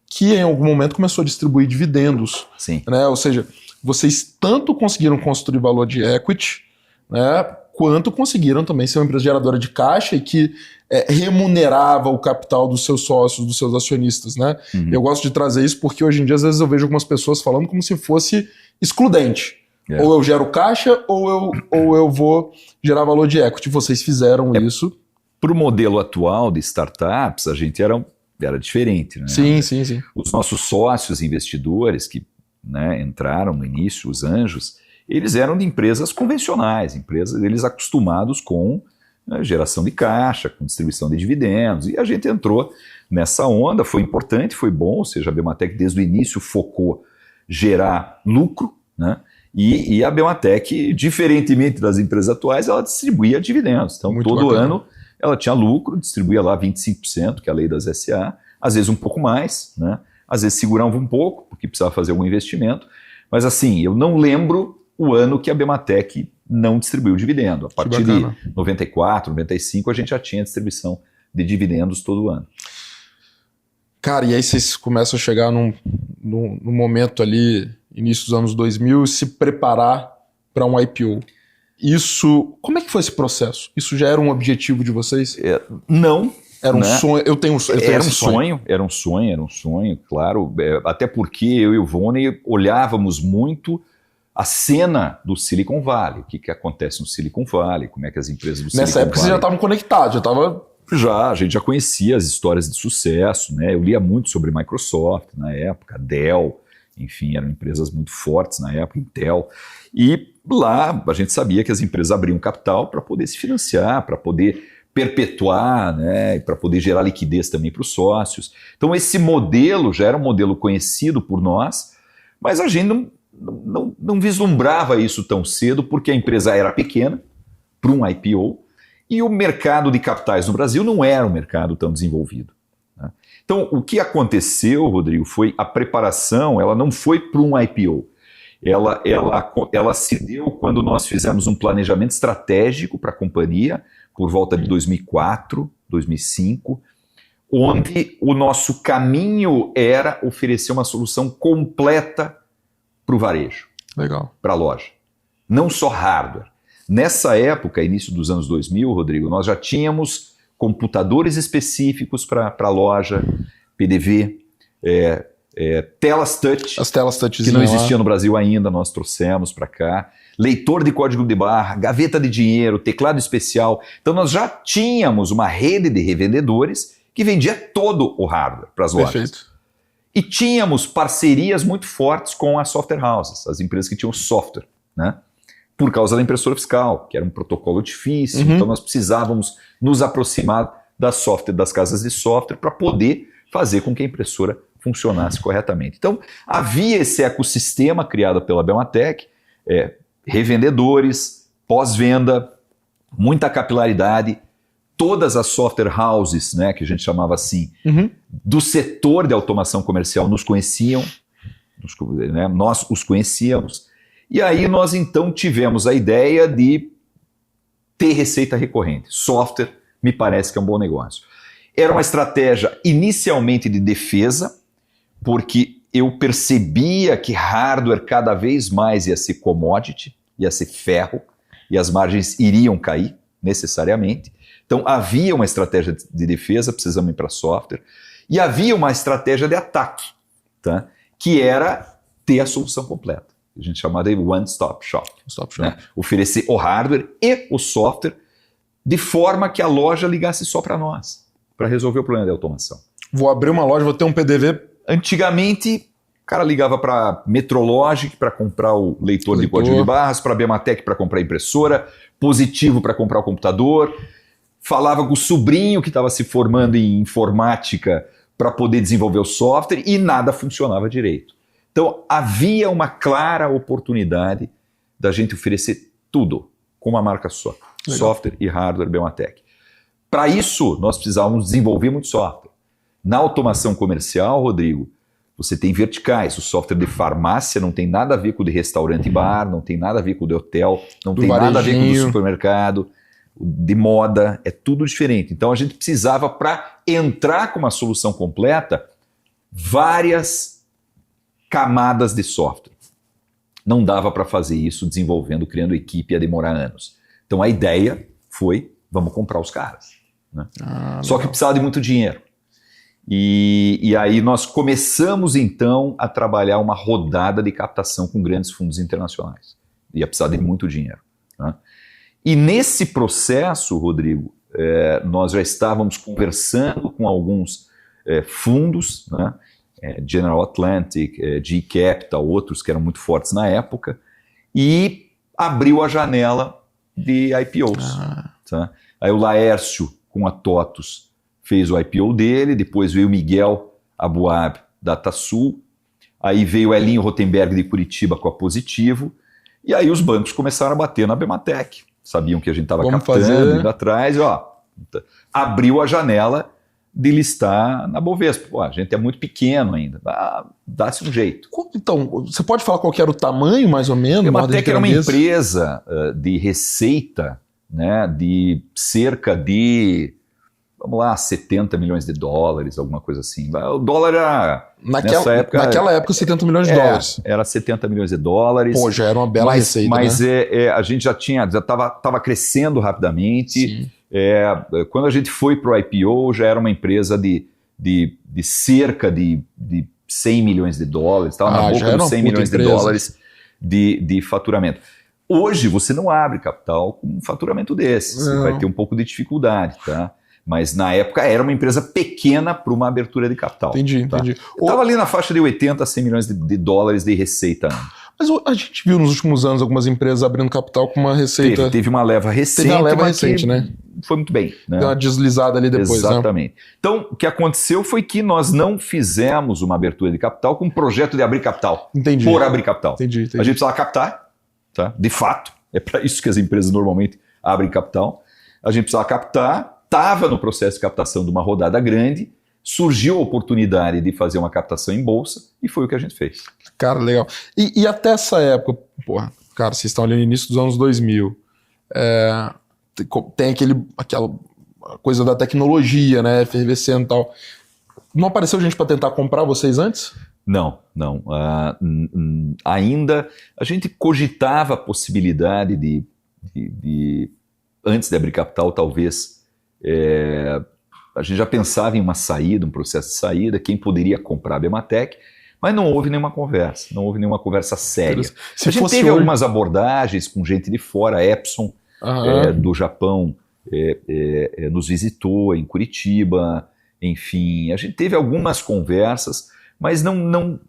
Speaker 1: que em algum momento começou a distribuir dividendos.
Speaker 2: Sim.
Speaker 1: Né? Ou seja, vocês tanto conseguiram construir valor de equity, né, quanto conseguiram também ser uma empresa geradora de caixa e que remunerava o capital dos seus sócios, dos seus acionistas. Né?
Speaker 2: Uhum.
Speaker 1: Eu gosto de trazer isso porque hoje em dia às vezes eu vejo algumas pessoas falando como se fosse excludente. Ou eu gero caixa ou eu vou gerar valor de equity. Vocês fizeram isso.
Speaker 2: Para o modelo atual de startups, a gente era diferente, né?
Speaker 1: Sim.
Speaker 2: Os nossos sócios investidores que, né, entraram no início, os anjos, eles eram de empresas convencionais, eles acostumados com geração de caixa, com distribuição de dividendos, e a gente entrou nessa onda, foi importante, foi bom, ou seja, a Abematec desde o início focou gerar lucro, né? E a Abematec, diferentemente das empresas atuais, ela distribuía dividendos, então
Speaker 1: muito
Speaker 2: todo
Speaker 1: bacana.
Speaker 2: ano ela tinha lucro, distribuía lá 25%, que é a lei das SA, às vezes um pouco mais, né? Às vezes segurava um pouco, porque precisava fazer algum investimento, mas assim, eu não lembro o ano que a Abematec não distribuiu dividendo. A partir de 94, 95, a gente já tinha distribuição de dividendos todo ano.
Speaker 1: Cara, e aí vocês começam a chegar num momento ali, início dos anos 2000, e se preparar para um IPO. Isso, como é que foi esse processo? Isso já era um objetivo de vocês?
Speaker 2: Não.
Speaker 1: Era um sonho? Eu tenho
Speaker 2: Era um sonho, claro. Até porque eu e o Vone olhávamos muito a cena do Silicon Valley. O que acontece no Silicon Valley, como é que as empresas do Silicon Valley...
Speaker 1: Nessa época vocês já estavam conectados,
Speaker 2: a gente já conhecia as histórias de sucesso, né? Eu lia muito sobre Microsoft na época, Dell, enfim, eram empresas muito fortes na época, Intel, e lá a gente sabia que as empresas abriam capital para poder se financiar, para poder perpetuar, né, para poder gerar liquidez também para os sócios. Então esse modelo já era um modelo conhecido por nós, mas a gente não vislumbrava isso tão cedo porque a empresa era pequena para um IPO e o mercado de capitais no Brasil não era um mercado tão desenvolvido. Né? Então o que aconteceu, Rodrigo, foi a preparação, ela não foi para um IPO. Ela se deu quando nós fizemos um planejamento estratégico para a companhia, por volta de 2004, 2005, onde o nosso caminho era oferecer uma solução completa para o varejo, para a loja. Não só hardware. Nessa época, início dos anos 2000, Rodrigo, nós já tínhamos computadores específicos para a loja, PDV, telas touch,
Speaker 1: as telas touch
Speaker 2: que não existia no Brasil ainda, nós trouxemos para cá. Leitor de código de barra, gaveta de dinheiro, teclado especial. Então nós já tínhamos uma rede de revendedores que vendia todo o hardware para as lojas.
Speaker 1: Perfeito.
Speaker 2: E tínhamos parcerias muito fortes com as software houses, as empresas que tinham software, né? Por causa da impressora fiscal, que era um protocolo difícil, então nós precisávamos nos aproximar das casas de software para poder fazer com que a impressora funcionasse corretamente. Então havia esse ecossistema criado pela Belmatec, revendedores, pós-venda, muita capilaridade, todas as software houses, né, que a gente chamava assim, do setor de automação comercial nos conheciam, nós os conhecíamos, e aí nós então tivemos a ideia de ter receita recorrente. Software me parece que é um bom negócio. Era uma estratégia inicialmente de defesa, porque eu percebia que hardware cada vez mais ia ser commodity, ia ser ferro, e as margens iriam cair, necessariamente. Então havia uma estratégia de defesa, precisamos ir para software, e havia uma estratégia de ataque, tá? Que era ter a solução completa. A gente chamava de one-stop shop. Né? Oferecer o hardware e o software de forma que a loja ligasse só para nós, para resolver o problema de automação.
Speaker 1: Vou abrir uma loja, vou ter um PDV.
Speaker 2: Antigamente, o cara ligava para Metrologic para comprar o leitor de código de barras, para a Belmatec para comprar a impressora, Positivo para comprar o computador, falava com o sobrinho que estava se formando em informática para poder desenvolver o software e nada funcionava direito. Então havia uma clara oportunidade da gente oferecer tudo com uma marca só, software e hardware Belmatec. Para isso, nós precisávamos desenvolver muito software. Na automação comercial, Rodrigo, você tem verticais. O software de farmácia não tem nada a ver com o de restaurante e bar, não tem nada a ver com o de hotel, não tem nada a ver com o do supermercado, de moda, é tudo diferente. Então a gente precisava, para entrar com uma solução completa, várias camadas de software. Não dava para fazer isso desenvolvendo, criando equipe, ia demorar anos. Então a ideia foi, vamos comprar os caras. Né? Só que precisava de muito dinheiro. E aí nós começamos então a trabalhar uma rodada de captação com grandes fundos internacionais. Ia precisar de muito dinheiro. Né? E nesse processo, Rodrigo, nós já estávamos conversando com alguns fundos, né? General Atlantic, G Capital, outros que eram muito fortes na época, e abriu a janela de IPOs. Tá? Aí o Laércio, com a TOTUS, fez o IPO dele, depois veio o Miguel Abuab, da Tassul, aí veio o Elinho Rotenberg de Curitiba com a Positivo, e aí os bancos começaram a bater na Belmatec. Sabiam que a gente estava captando, indo atrás, e abriu a janela de listar na Bovespa. Pô, a gente é muito pequeno ainda, dá-se um jeito.
Speaker 1: Então, você pode falar qual que era o tamanho, mais ou menos?
Speaker 2: A Belmatec era uma empresa de receita, né, de cerca de, vamos lá, 70 milhões de dólares, alguma coisa assim. O dólar era,
Speaker 1: naquela época, 70 milhões de dólares.
Speaker 2: Era 70 milhões de dólares.
Speaker 1: Pô, já era uma bela receita,
Speaker 2: mas
Speaker 1: né?
Speaker 2: A gente já estava crescendo rapidamente.
Speaker 1: Sim.
Speaker 2: Quando a gente foi para o IPO, já era uma empresa de cerca de 100 milhões de dólares, estava na boca dos 100 milhões de dólares de faturamento. Hoje você não abre capital com um faturamento desse, você vai ter um pouco de dificuldade, tá? Mas na época era uma empresa pequena para uma abertura de capital.
Speaker 1: Entendi.
Speaker 2: Estava ali na faixa de 80 a 100 milhões de dólares de receita.
Speaker 1: Mas a gente viu nos últimos anos algumas empresas abrindo capital com uma receita...
Speaker 2: Teve uma leva recente,
Speaker 1: né?
Speaker 2: Foi muito bem. Né?
Speaker 1: Deu uma deslizada ali depois,
Speaker 2: Exatamente. Né? Então, o que aconteceu foi que nós não fizemos uma abertura de capital com um projeto de abrir capital.
Speaker 1: Entendi.
Speaker 2: Por abrir capital.
Speaker 1: Entendi.
Speaker 2: A gente precisava captar, tá? De fato. É para isso que as empresas normalmente abrem capital. A gente precisava captar, estava no processo de captação de uma rodada grande, surgiu a oportunidade de fazer uma captação em bolsa e foi o que a gente fez.
Speaker 1: Cara, legal. E até essa época, porra, cara, vocês estão ali no início dos anos 2000, tem aquela coisa da tecnologia, né, efervescendo e tal. Não apareceu gente para tentar comprar vocês antes?
Speaker 2: Não. Ainda a gente cogitava a possibilidade de antes de abrir capital, talvez, a gente já pensava em uma saída, um processo de saída, quem poderia comprar a Bematec, mas não houve nenhuma conversa séria. A gente teve algumas abordagens com gente de fora, a Epson, do Japão, nos visitou em Curitiba, enfim, a gente teve algumas conversas, mas não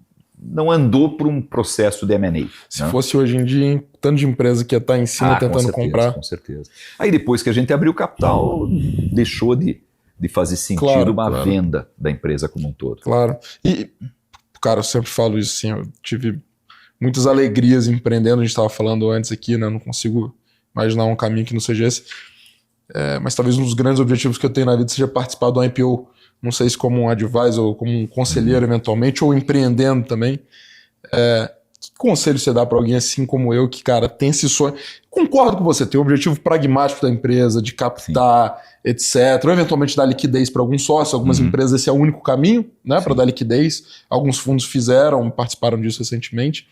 Speaker 2: andou por um processo de M&A.
Speaker 1: Se fosse hoje em dia, tanto de empresa que ia estar em cima tentando comprar.
Speaker 2: Com certeza. Aí depois que a gente abriu o capital, deixou de fazer sentido uma venda da empresa como um todo.
Speaker 1: Claro. E, cara, eu sempre falo isso assim, eu tive muitas alegrias empreendendo, a gente estava falando antes aqui, né? Não consigo imaginar um caminho que não seja esse. Mas talvez um dos grandes objetivos que eu tenho na vida seja participar do IPO. Não sei se como um advisor ou como um conselheiro eventualmente, ou empreendendo também. Que conselho você dá para alguém assim como eu, que, cara, tem esse sonho? Concordo com você, tem o objetivo pragmático da empresa, de captar, etc. Ou eventualmente dar liquidez para algum sócio. Algumas empresas esse é o único caminho, né, para dar liquidez. Alguns fundos participaram disso recentemente.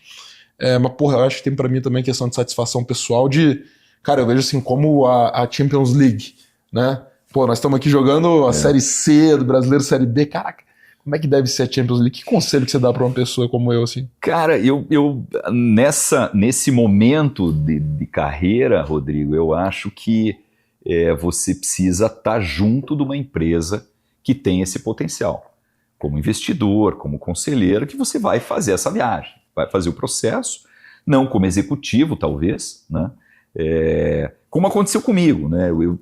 Speaker 1: Mas, porra, eu acho que tem para mim também questão de satisfação pessoal de... Cara, eu vejo assim como a Champions League, né? Pô, nós estamos aqui jogando a Série C do Brasileiro, Série B. Caraca, como é que deve ser a Champions League? Que conselho que você dá para uma pessoa como eu, assim?
Speaker 2: Cara, eu nesse momento de carreira, Rodrigo, eu acho que você precisa estar junto de uma empresa que tem esse potencial. Como investidor, como conselheiro, que você vai fazer essa viagem, vai fazer o processo, não como executivo, talvez, né? Como aconteceu comigo, né? Eu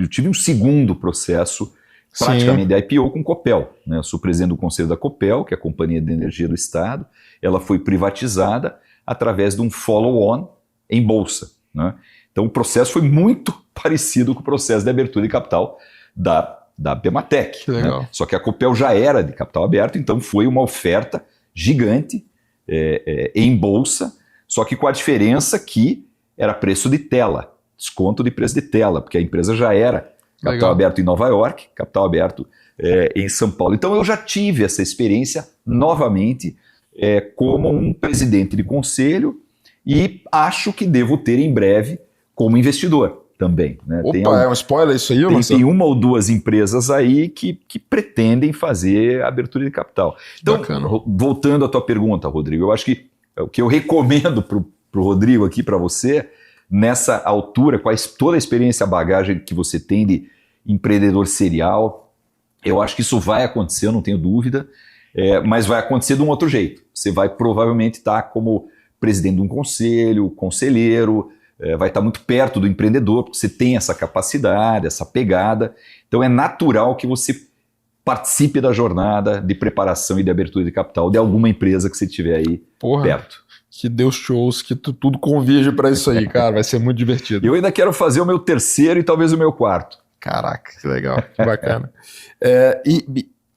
Speaker 2: tive um segundo processo praticamente de IPO com Copel, né? Eu sou presidente do conselho da Copel, que é a Companhia de Energia do Estado. Ela foi privatizada através de um follow-on em bolsa, né? Então o processo foi muito parecido com o processo de abertura de capital da Bematec, né? Só que a Copel já era de capital aberto, então foi uma oferta gigante em bolsa, só que com a diferença que era preço de tela, desconto de preço de tela, porque a empresa já era capital aberto em Nova York, capital aberto em São Paulo. Então eu já tive essa experiência novamente como um presidente de conselho e acho que devo ter em breve como investidor também. Né?
Speaker 1: Opa, é um spoiler isso aí,
Speaker 2: tem uma ou duas empresas aí que pretendem fazer abertura de capital. Então, voltando à tua pergunta, Rodrigo, eu acho que o que eu recomendo para o Rodrigo aqui, para você, nessa altura, com toda a experiência, a bagagem que você tem de empreendedor serial, eu acho que isso vai acontecer, eu não tenho dúvida, mas vai acontecer de um outro jeito. Você vai provavelmente estar como presidente de um conselho, conselheiro, vai estar muito perto do empreendedor, porque você tem essa capacidade, essa pegada. Então é natural que você participe da jornada de preparação e de abertura de capital de alguma empresa que você tiver aí perto.
Speaker 1: Que Deus te ouça, que tudo convirja para isso aí, cara. Vai ser muito divertido.
Speaker 2: Eu ainda quero fazer o meu terceiro e talvez o meu quarto.
Speaker 1: Caraca, que legal, que bacana.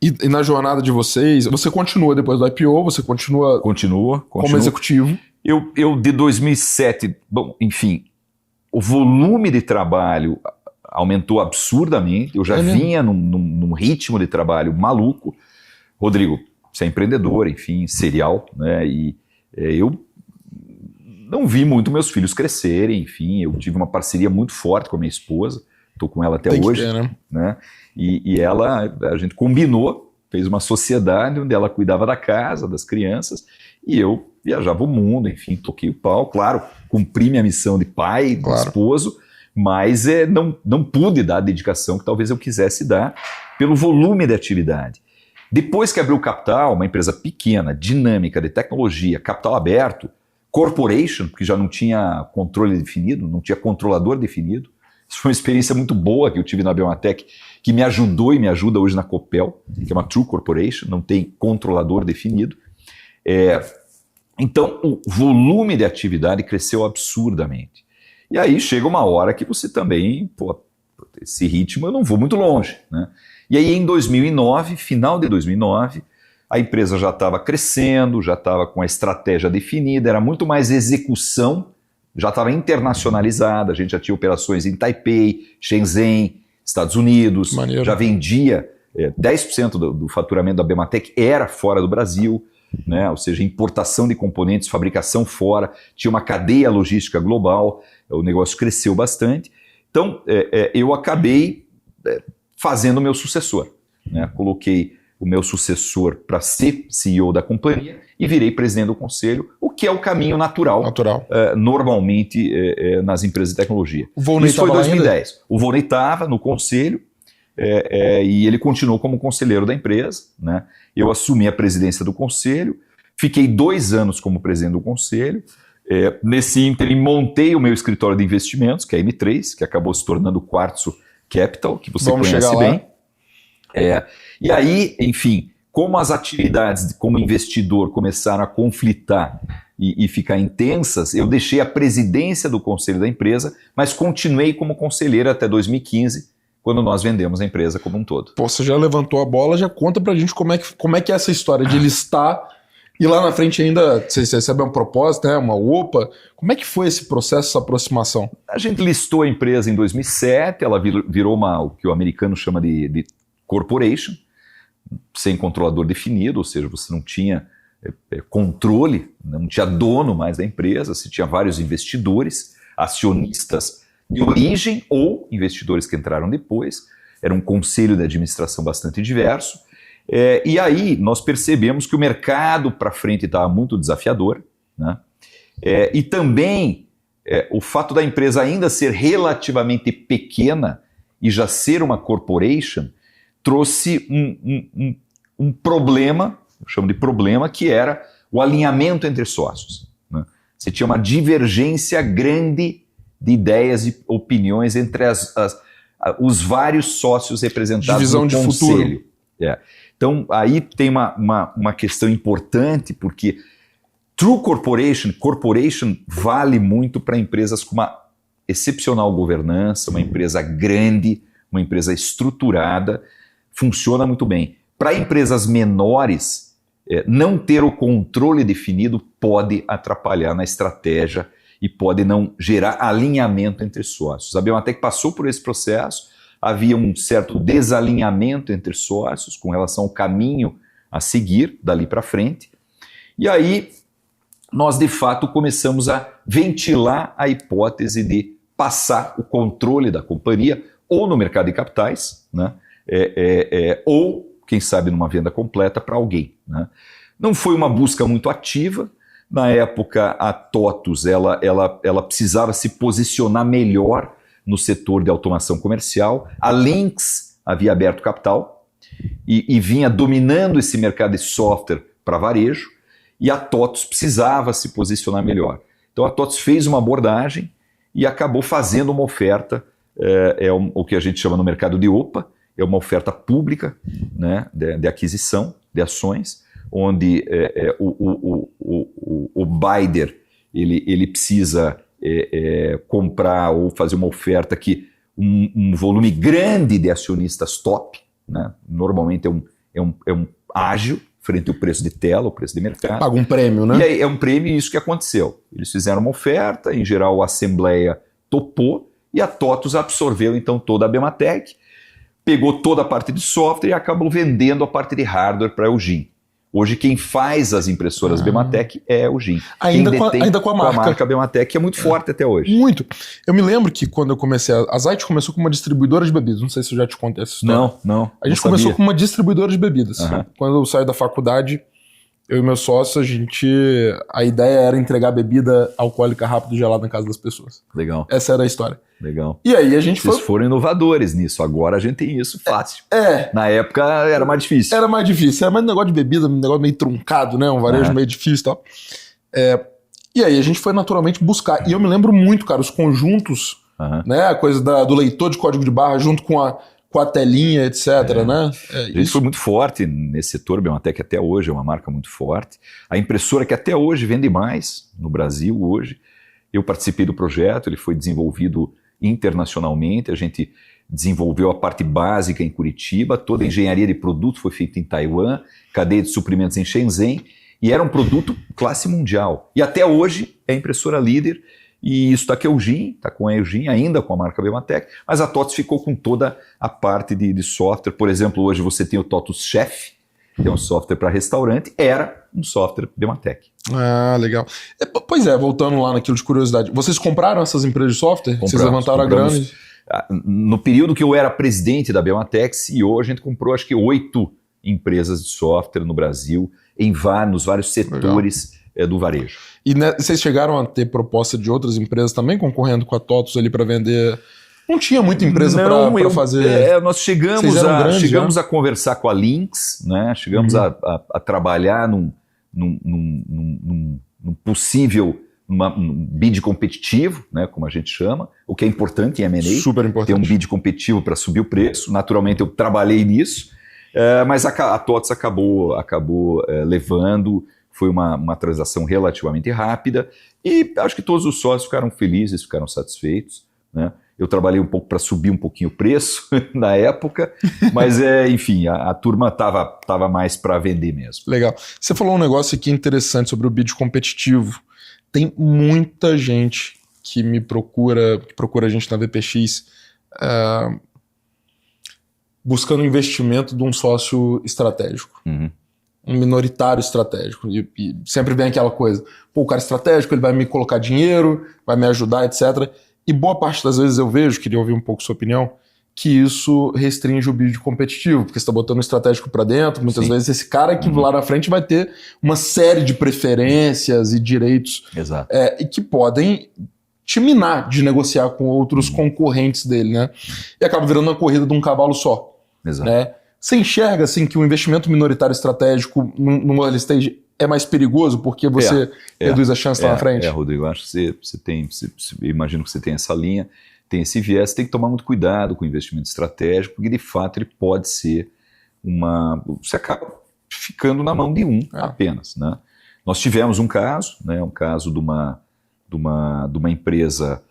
Speaker 1: E na jornada de vocês, você continua depois do IPO, você continua como executivo?
Speaker 2: Eu de 2007, bom, enfim, o volume de trabalho aumentou absurdamente. Eu já vinha num ritmo de trabalho maluco. Rodrigo, você é empreendedor, enfim, serial, né? E eu não vi muito meus filhos crescerem, enfim, eu tive uma parceria muito forte com a minha esposa, estou com ela até hoje, né? E a gente combinou, fez uma sociedade onde ela cuidava da casa, das crianças, e eu viajava o mundo, enfim, toquei o pau, claro, cumpri minha missão de pai, de esposo, mas não pude dar a dedicação que talvez eu quisesse dar pelo volume de atividade. Depois que abriu o capital, uma empresa pequena, dinâmica, de tecnologia, capital aberto, corporation, porque já não tinha controle definido, não tinha controlador definido. Isso foi uma experiência muito boa que eu tive na Abematec, que me ajudou e me ajuda hoje na Copel, que é uma true corporation, não tem controlador definido. Então, o volume de atividade cresceu absurdamente. E aí chega uma hora que você também, esse ritmo eu não vou muito longe, né? E aí em 2009, final de 2009, a empresa já estava crescendo, já estava com a estratégia definida, era muito mais execução, já estava internacionalizada, a gente já tinha operações em Taipei, Shenzhen, Estados Unidos,
Speaker 1: Maneiro.
Speaker 2: Já vendia 10% do faturamento da Abematec era fora do Brasil, né? Ou seja, importação de componentes, fabricação fora, tinha uma cadeia logística global, o negócio cresceu bastante. Então, eu acabei fazendo o meu sucessor, né? Coloquei o meu sucessor para ser CEO da companhia e virei presidente do conselho, o que é o caminho natural. Normalmente nas empresas de tecnologia.
Speaker 1: O Volney
Speaker 2: Isso foi em 2010.
Speaker 1: Ainda?
Speaker 2: O Volney estava no conselho e ele continuou como conselheiro da empresa, né? Eu assumi a presidência do conselho, fiquei 2 anos como presidente do conselho. Nesse ínterim, montei o meu escritório de investimentos, que é a M3, que acabou se tornando o Quartzo Capital, que você conhece bem. E aí, enfim, como as atividades como investidor começaram a conflitar e ficar intensas, eu deixei a presidência do conselho da empresa, mas continuei como conselheiro até 2015, quando nós vendemos a empresa como um todo.
Speaker 1: Pô, você já levantou a bola, já conta pra gente como é que é essa história de listar e lá na frente ainda você recebe uma proposta, uma OPA. Como é que foi esse processo, essa aproximação?
Speaker 2: A gente listou a empresa em 2007, ela virou o que o americano chama de corporation, sem controlador definido, ou seja, você não tinha controle, não tinha dono mais da empresa, você tinha vários investidores, acionistas de origem ou investidores que entraram depois, era um conselho de administração bastante diverso, e aí nós percebemos que o mercado para frente estava muito desafiador, né? E também o fato da empresa ainda ser relativamente pequena e já ser uma corporation trouxe um problema, eu chamo de problema, que era o alinhamento entre sócios, né? Você tinha uma divergência grande de ideias e opiniões entre os vários sócios representados
Speaker 1: Divisão
Speaker 2: no
Speaker 1: de
Speaker 2: conselho.
Speaker 1: Futuro.
Speaker 2: Então, aí tem uma questão importante, porque true corporation vale muito para empresas com uma excepcional governança, uma empresa grande, uma empresa estruturada, funciona muito bem. Para empresas menores, não ter o controle definido pode atrapalhar na estratégia e pode não gerar alinhamento entre sócios. A Abematec passou por esse processo, havia um certo desalinhamento entre sócios com relação ao caminho a seguir dali para frente. E aí nós, de fato, começamos a ventilar a hipótese de passar o controle da companhia ou no mercado de capitais, né? Ou, quem sabe, numa venda completa para alguém, né? Não foi uma busca muito ativa. Na época, a TOTVS ela precisava se posicionar melhor no setor de automação comercial. A Lynx havia aberto capital e vinha dominando esse mercado de software para varejo, e a TOTVS precisava se posicionar melhor. Então a TOTVS fez uma abordagem e acabou fazendo uma oferta, o que a gente chama no mercado de OPA, é uma oferta pública, né, de aquisição de ações, onde o buyer ele precisa comprar ou fazer uma oferta que um volume grande de acionistas top, né, normalmente é um ágil frente ao preço de tela, o preço de mercado.
Speaker 1: Paga um prêmio, né?
Speaker 2: E aí é um prêmio, e isso que aconteceu. Eles fizeram uma oferta, em geral a Assembleia topou, e a TOTVS absorveu então toda a Abematec, pegou toda a parte de software e acabou vendendo a parte de hardware para a Eugin. Hoje quem faz as impressoras Abematec é a Eugin.
Speaker 1: Ainda com a marca.
Speaker 2: Com a marca Abematec, que é muito forte até hoje.
Speaker 1: Muito. Eu me lembro que quando eu comecei, a Zite começou com uma distribuidora de bebidas. Não sei se eu já te contei essa história.
Speaker 2: Não.
Speaker 1: A gente começou com uma distribuidora de bebidas.
Speaker 2: Uhum.
Speaker 1: Quando eu saí da faculdade, eu e meu sócio, a ideia era entregar bebida alcoólica rápido e gelada na casa das pessoas.
Speaker 2: Legal.
Speaker 1: Essa era a história.
Speaker 2: Legal.
Speaker 1: E aí a gente
Speaker 2: Vocês foram inovadores nisso, agora a gente tem isso fácil. Na época era mais difícil.
Speaker 1: Era mais difícil, era mais um negócio de bebida, um negócio meio truncado, né? Um varejo meio difícil e tal. E aí a gente foi naturalmente buscar. E eu me lembro muito, cara, os conjuntos, né? A coisa do leitor de código de barra junto com a telinha, etc, né?
Speaker 2: A gente foi muito forte nesse setor, a Bematec até hoje é uma marca muito forte. A impressora que até hoje vende mais no Brasil hoje. Eu participei do projeto, ele foi desenvolvido internacionalmente, a gente desenvolveu a parte básica em Curitiba, toda a engenharia de produto foi feita em Taiwan, cadeia de suprimentos em Shenzhen, e era um produto classe mundial. E até hoje é a impressora líder, e isso está com a Eugene, ainda com a marca Bematec, mas a TOTUS ficou com toda a parte de software. Por exemplo, hoje você tem o TOTUS Chef, que é um software para restaurante, era um software Bematec.
Speaker 1: Ah, legal. Pois é, voltando lá naquilo de curiosidade, vocês compraram essas empresas de software? Vocês levantaram a grana?
Speaker 2: No período que eu era presidente da Bematec, CEO, a gente comprou acho que 8 empresas de software no Brasil, nos vários setores do varejo.
Speaker 1: E vocês chegaram a ter proposta de outras empresas também concorrendo com a TOTUS ali para vender? Não tinha muita empresa para fazer.
Speaker 2: Nós chegamos a conversar com a Lynx, né? Chegamos a trabalhar num possível um bid competitivo, né, como a gente chama, o que é importante em M&A.
Speaker 1: Super importante.
Speaker 2: Ter um bid competitivo para subir o preço. Naturalmente eu trabalhei nisso, mas a TOTUS acabou levando. Foi uma transação relativamente rápida e acho que todos os sócios ficaram felizes, ficaram satisfeitos, né? Eu trabalhei um pouco para subir um pouquinho o preço na época, mas enfim, a turma tava mais para vender mesmo.
Speaker 1: Legal. Você falou um negócio aqui interessante sobre o bid competitivo. Tem muita gente que procura a gente na VPX buscando investimento de um sócio estratégico. Um minoritário estratégico. E sempre vem aquela coisa, pô, o cara estratégico, ele vai me colocar dinheiro, vai me ajudar, etc. E boa parte das vezes eu vejo, queria ouvir um pouco sua opinião, que isso restringe o bid competitivo, porque você está botando o estratégico para dentro, muitas vezes esse cara que lá na frente vai ter uma série de preferências e direitos e que podem te minar de negociar com outros concorrentes dele, né? E acaba virando uma corrida de um cavalo só.
Speaker 2: Exato.
Speaker 1: Né? Você enxerga assim, que o investimento minoritário estratégico no early stage é mais perigoso porque você reduz a chance lá na frente?
Speaker 2: Rodrigo, acho que você tem, imagino que você tem essa linha, tem esse viés, você tem que tomar muito cuidado com o investimento estratégico, porque de fato ele pode ser você acaba ficando na mão de apenas, né? Nós tivemos um caso, né, de uma empresa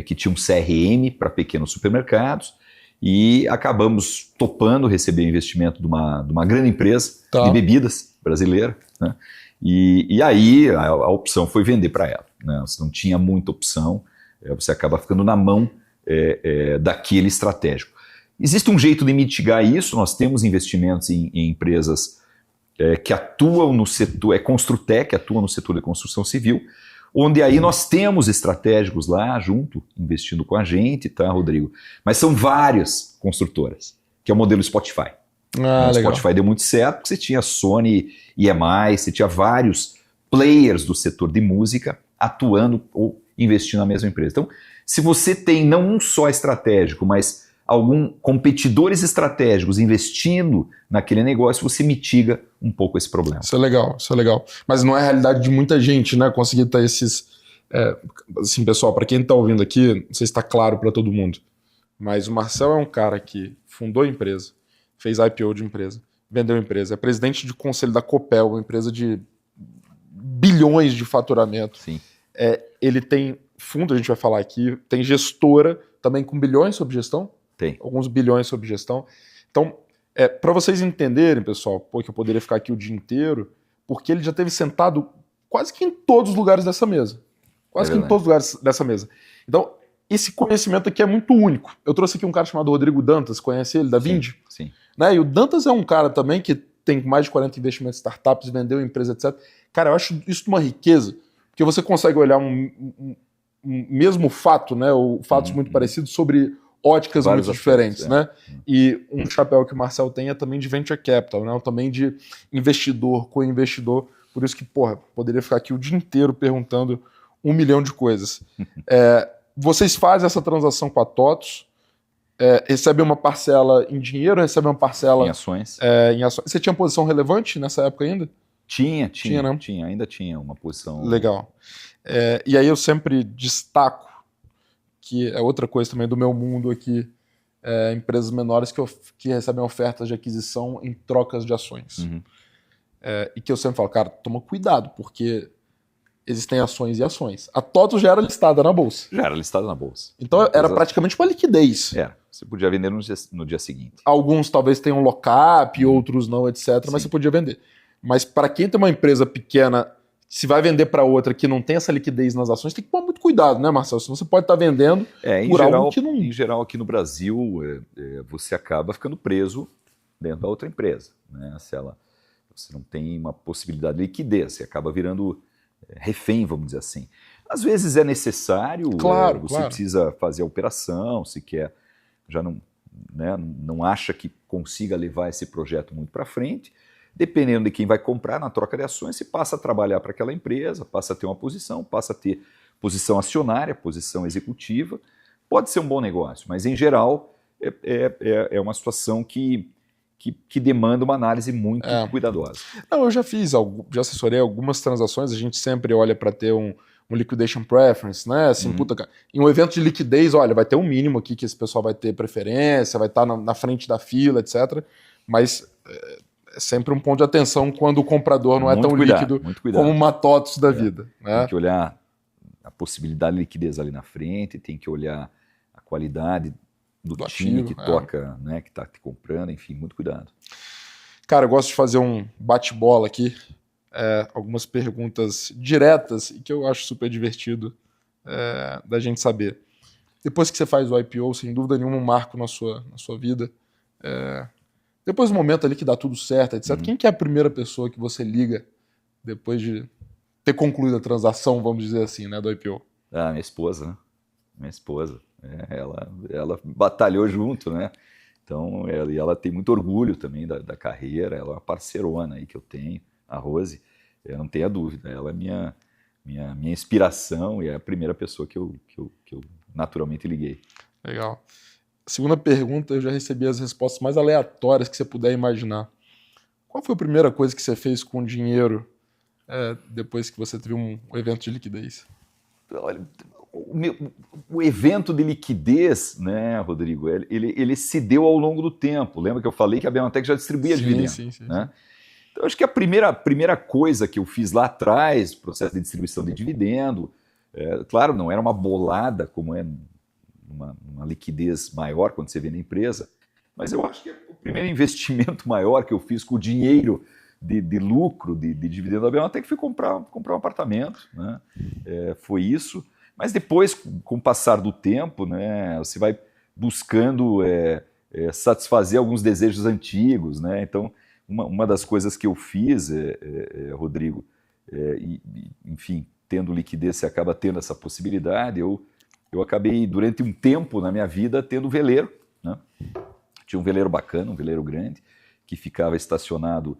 Speaker 2: que tinha um CRM para pequenos supermercados, e acabamos topando receber investimento de uma grande empresa de bebidas brasileira, né? E aí a opção foi vender para ela, né? Você não tinha muita opção, você acaba ficando na mão daquele estratégico. Existe um jeito de mitigar isso, nós temos investimentos em empresas que atuam no setor, Construtec, atua no setor de construção civil, onde aí nós temos estratégicos lá junto, investindo com a gente, tá, Rodrigo? Mas são várias construtoras, que é o modelo Spotify. O Spotify deu muito certo, porque você tinha Sony, EMI, você tinha vários players do setor de música atuando ou investindo na mesma empresa. Então, se você tem não um só estratégico, mas competidores estratégicos investindo naquele negócio, você mitiga um pouco esse problema.
Speaker 1: Isso é legal. Mas não é a realidade de muita gente, né? Conseguir ter esses... assim, pessoal, para quem está ouvindo aqui, não sei se está claro para todo mundo, mas o Marcel é um cara que fundou a empresa, fez IPO de empresa, vendeu a empresa, é presidente de conselho da Copel, uma empresa de bilhões de faturamento.
Speaker 2: Sim.
Speaker 1: Ele tem fundo, a gente vai falar aqui, tem gestora também com bilhões sob gestão.
Speaker 2: Tem.
Speaker 1: Alguns bilhões sob gestão. Então, para vocês entenderem, pessoal, que eu poderia ficar aqui o dia inteiro, porque ele já esteve sentado quase que em todos os lugares dessa mesa. Em todos os lugares dessa mesa. Então, esse conhecimento aqui é muito único. Eu trouxe aqui um cara chamado Rodrigo Dantas, conhece ele, da Vindi?
Speaker 2: Sim.
Speaker 1: Né? E o Dantas é um cara também que tem mais de 40 investimentos em startups, vendeu empresa, etc. Cara, eu acho isso uma riqueza, porque você consegue olhar um mesmo fato, né, ou fatos muito parecidos sobre óticas muito diferentes, né? E um chapéu que o Marcel tem é também de venture capital, né? Também de investidor, co-investidor. Por isso que, poderia ficar aqui o dia inteiro perguntando 1 milhão de coisas. vocês fazem essa transação com a TOTVS, recebem uma parcela em dinheiro, recebem uma parcela
Speaker 2: Em ações.
Speaker 1: em ações. Você tinha posição relevante nessa época ainda?
Speaker 2: Tinha,
Speaker 1: né?
Speaker 2: ainda tinha uma posição.
Speaker 1: Legal. E aí eu sempre destaco, que é outra coisa também do meu mundo aqui, empresas menores que recebem ofertas de aquisição em trocas de ações.
Speaker 2: Uhum.
Speaker 1: E que eu sempre falo, cara, toma cuidado, porque existem ações e ações. A TOTVS já era listada na bolsa.
Speaker 2: Já era listada na bolsa.
Speaker 1: Então era praticamente uma liquidez.
Speaker 2: Era. Você podia vender no dia seguinte.
Speaker 1: Alguns talvez tenham lock-up, outros não, etc. Mas você podia vender. Mas para quem tem uma empresa pequena, se vai vender para outra que não tem essa liquidez nas ações, tem que tomar muito cuidado, né, Marcelo? Senão você pode estar vendendo por algo que não...
Speaker 2: Em geral, aqui no Brasil, você acaba ficando preso dentro da outra empresa. Né? Você não tem uma possibilidade de liquidez, você acaba virando refém, vamos dizer assim. Às vezes é necessário, você precisa fazer a operação, se quer, já não acha que consiga levar esse projeto muito para frente. Dependendo de quem vai comprar na troca de ações, você passa a trabalhar para aquela empresa, passa a ter uma posição, passa a ter posição acionária, posição executiva. Pode ser um bom negócio, mas em geral é uma situação que demanda uma análise muito cuidadosa.
Speaker 1: Não, eu já assessorei algumas transações, a gente sempre olha para ter um liquidation preference, né? Assim, em um evento de liquidez, olha, vai ter um mínimo aqui que esse pessoal vai ter preferência, vai estar na frente da fila, etc. Mas é sempre um ponto de atenção quando o comprador não é tão líquido como uma TOTVS da vida. Né?
Speaker 2: Tem que olhar a possibilidade de liquidez ali na frente, tem que olhar a qualidade do time ativo, que toca, né, que está te comprando, enfim, muito cuidado.
Speaker 1: Cara, eu gosto de fazer um bate-bola aqui, algumas perguntas diretas e que eu acho super divertido da gente saber. Depois que você faz o IPO, sem dúvida nenhuma, um marco na sua vida. Depois do momento ali que dá tudo certo, etc. Quem que é a primeira pessoa que você liga depois de ter concluído a transação, vamos dizer assim, né, do IPO?
Speaker 2: Minha esposa, né? Minha esposa. Ela batalhou junto, né? Então, ela tem muito orgulho também da carreira, ela é uma parceirona aí que eu tenho, a Rose, eu não tenho a dúvida, ela é minha inspiração e é a primeira pessoa que eu naturalmente liguei.
Speaker 1: Legal. Segunda pergunta, eu já recebi as respostas mais aleatórias que você puder imaginar. Qual foi a primeira coisa que você fez com dinheiro depois que você teve um evento de liquidez?
Speaker 2: Olha, o evento de liquidez, né, Rodrigo, ele se deu ao longo do tempo. Lembra que eu falei que a BM já distribuía dividendos? Sim. Né? Então, acho que a primeira coisa que eu fiz lá atrás, processo de distribuição de dividendo, claro, não era uma bolada como é uma liquidez maior quando você vê na empresa, mas eu acho que o primeiro investimento maior que eu fiz com o dinheiro de lucro, de dividendo da BM, que foi comprar um apartamento, né? Foi isso. Mas depois, com o passar do tempo, né, você vai buscando satisfazer alguns desejos antigos, né? Então, uma das coisas que eu fiz, Rodrigo, enfim, tendo liquidez, você acaba tendo essa possibilidade. Eu acabei, durante um tempo na minha vida, tendo veleiro, né? Tinha um veleiro bacana, um veleiro grande, que ficou estacionado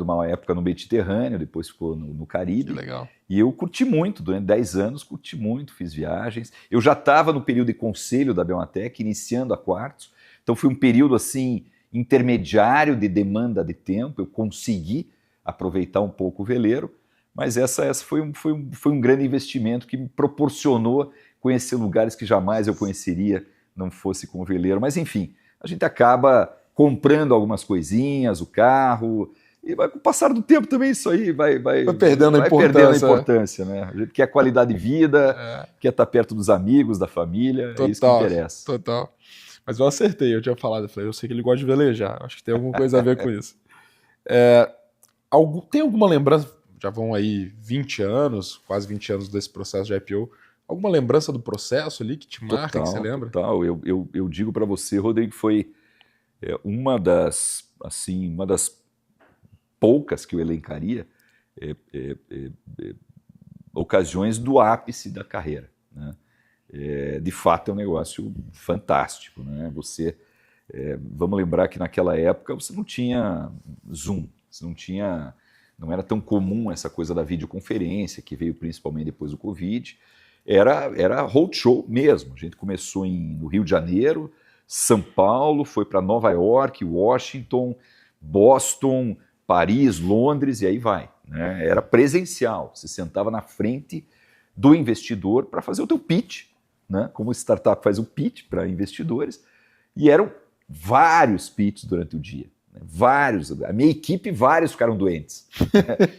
Speaker 2: uma época no Mediterrâneo, depois ficou no Caribe.
Speaker 1: Que legal.
Speaker 2: E eu curti muito, durante 10 anos, curti muito, fiz viagens. Eu já estava no período de conselho da Belmatec, iniciando a Quartzo, então foi um período assim intermediário de demanda de tempo, eu consegui aproveitar um pouco o veleiro, mas essa foi um grande investimento que me proporcionou conhecer lugares que jamais eu conheceria não fosse com o veleiro. Mas enfim, a gente acaba comprando algumas coisinhas, o carro, e com o passar do tempo também isso aí vai
Speaker 1: perdendo a
Speaker 2: importância, né? A gente quer qualidade de vida, quer estar perto dos amigos, da família, é isso que interessa.
Speaker 1: Total. Mas eu acertei, eu tinha falado, eu sei que ele gosta de velejar, acho que tem alguma coisa a ver com isso. Tem alguma lembrança, já vão aí 20 anos, quase 20 anos desse processo de IPO, alguma lembrança do processo ali que te marca, que você lembra?
Speaker 2: Total, eu digo para você, Rodrigo, foi uma das poucas que eu elencaria ocasiões do ápice da carreira, né? De fato é um negócio fantástico, né? Vamos lembrar que naquela época você não tinha Zoom, não era tão comum essa coisa da videoconferência, que veio principalmente depois do Covid. era roadshow mesmo. A gente começou no Rio de Janeiro, São Paulo, foi para Nova York, Washington, Boston, Paris, Londres, e aí vai. Né? Era presencial, você sentava na frente do investidor para fazer o teu pitch, né? Como startup faz um pitch para investidores, e eram vários pitches durante o dia. Vários, a minha equipe, vários ficaram doentes.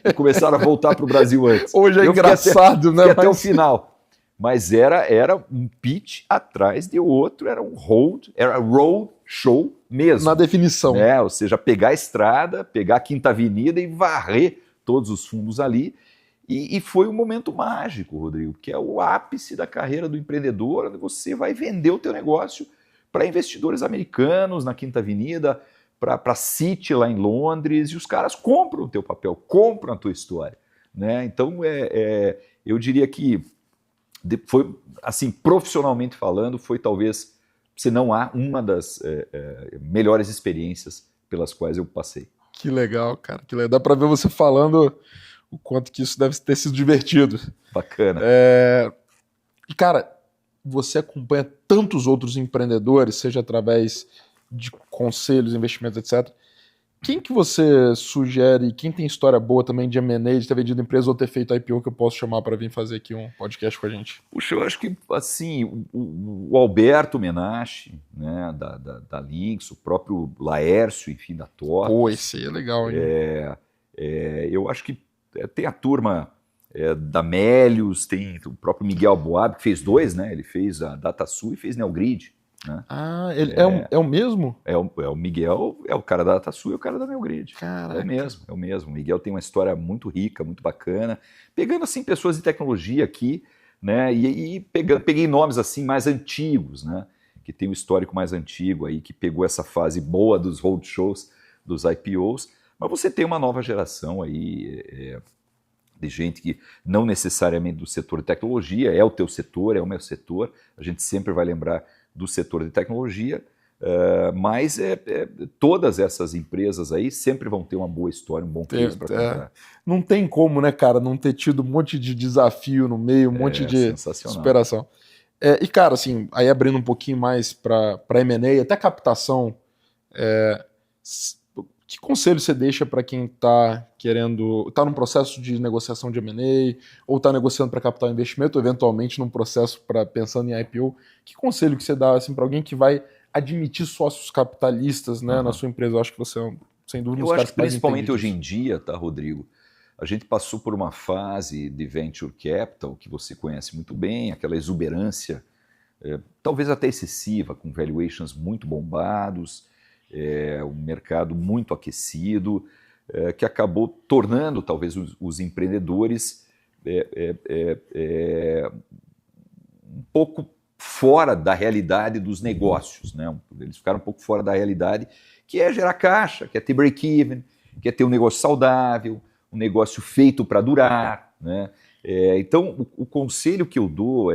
Speaker 2: E começaram a voltar para o Brasil antes.
Speaker 1: Hoje é engraçado, né?
Speaker 2: Até o final. Mas era um pitch atrás de outro, era road show mesmo.
Speaker 1: Na definição.
Speaker 2: Né? Ou seja, pegar a estrada, pegar a Quinta Avenida e varrer todos os fundos ali. E foi um momento mágico, Rodrigo, que é o ápice da carreira do empreendedor, onde você vai vender o teu negócio para investidores americanos na Quinta Avenida, para Citi lá em Londres, e os caras compram o teu papel, compram a tua história. Né? Então, eu diria que foi, assim, profissionalmente falando, foi talvez, se não há, uma das melhores experiências pelas quais eu passei.
Speaker 1: Que legal, cara. Que legal. Dá para ver você falando o quanto que isso deve ter sido divertido.
Speaker 2: Bacana.
Speaker 1: E, cara, você acompanha tantos outros empreendedores, seja através de conselhos, investimentos, etc. Quem que você sugere, quem tem história boa também de M&A, de ter vendido empresa ou ter feito IPO, que eu posso chamar para vir fazer aqui um podcast com a gente?
Speaker 2: Puxa, eu acho que assim, o Alberto Menache, né, da Lynx, o próprio Laércio, enfim, da TOTVS.
Speaker 1: Pô, esse aí é legal, hein?
Speaker 2: Eu acho que tem a turma da Melius, tem o próprio Miguel Boab, que fez 2, né? Ele fez a DataSul e fez Neogrid. Né?
Speaker 1: Ah, ele é o mesmo?
Speaker 2: É o Miguel, é o cara da DataSul e o cara da Neogrid.
Speaker 1: Caraca.
Speaker 2: É o mesmo. O Miguel tem uma história muito rica, muito bacana. Pegando, assim, pessoas de tecnologia aqui, né? E peguei nomes, assim, mais antigos, né? Que tem um histórico mais antigo aí, que pegou essa fase boa dos roadshows, dos IPOs. Mas você tem uma nova geração aí de gente que não necessariamente do setor de tecnologia, é o teu setor, é o meu setor. A gente sempre vai lembrar do setor de tecnologia, mas todas essas empresas aí sempre vão ter uma boa história, um bom case para contar.
Speaker 1: Não tem como, né, cara, não ter tido um monte de desafio no meio, um monte de superação. E, cara, assim, aí abrindo um pouquinho mais para M&A, até captação, que conselho você deixa para quem está num processo de negociação de M&A, ou está negociando para captar um investimento, ou eventualmente num processo pensando em IPO? Que conselho que você dá assim, para alguém que vai admitir sócios capitalistas, né, na sua empresa? Eu acho que você é, sem dúvida,
Speaker 2: eu acho que principalmente hoje em dia, tá, Rodrigo? A gente passou por uma fase de venture capital, que você conhece muito bem, aquela exuberância, talvez até excessiva, com valuations muito bombados, um mercado muito aquecido, que acabou tornando talvez os empreendedores um pouco fora da realidade dos negócios, né? Eles ficaram um pouco fora da realidade, que é gerar caixa, que é ter break-even, que é ter um negócio saudável, um negócio feito para durar, né? Então, o conselho que eu dou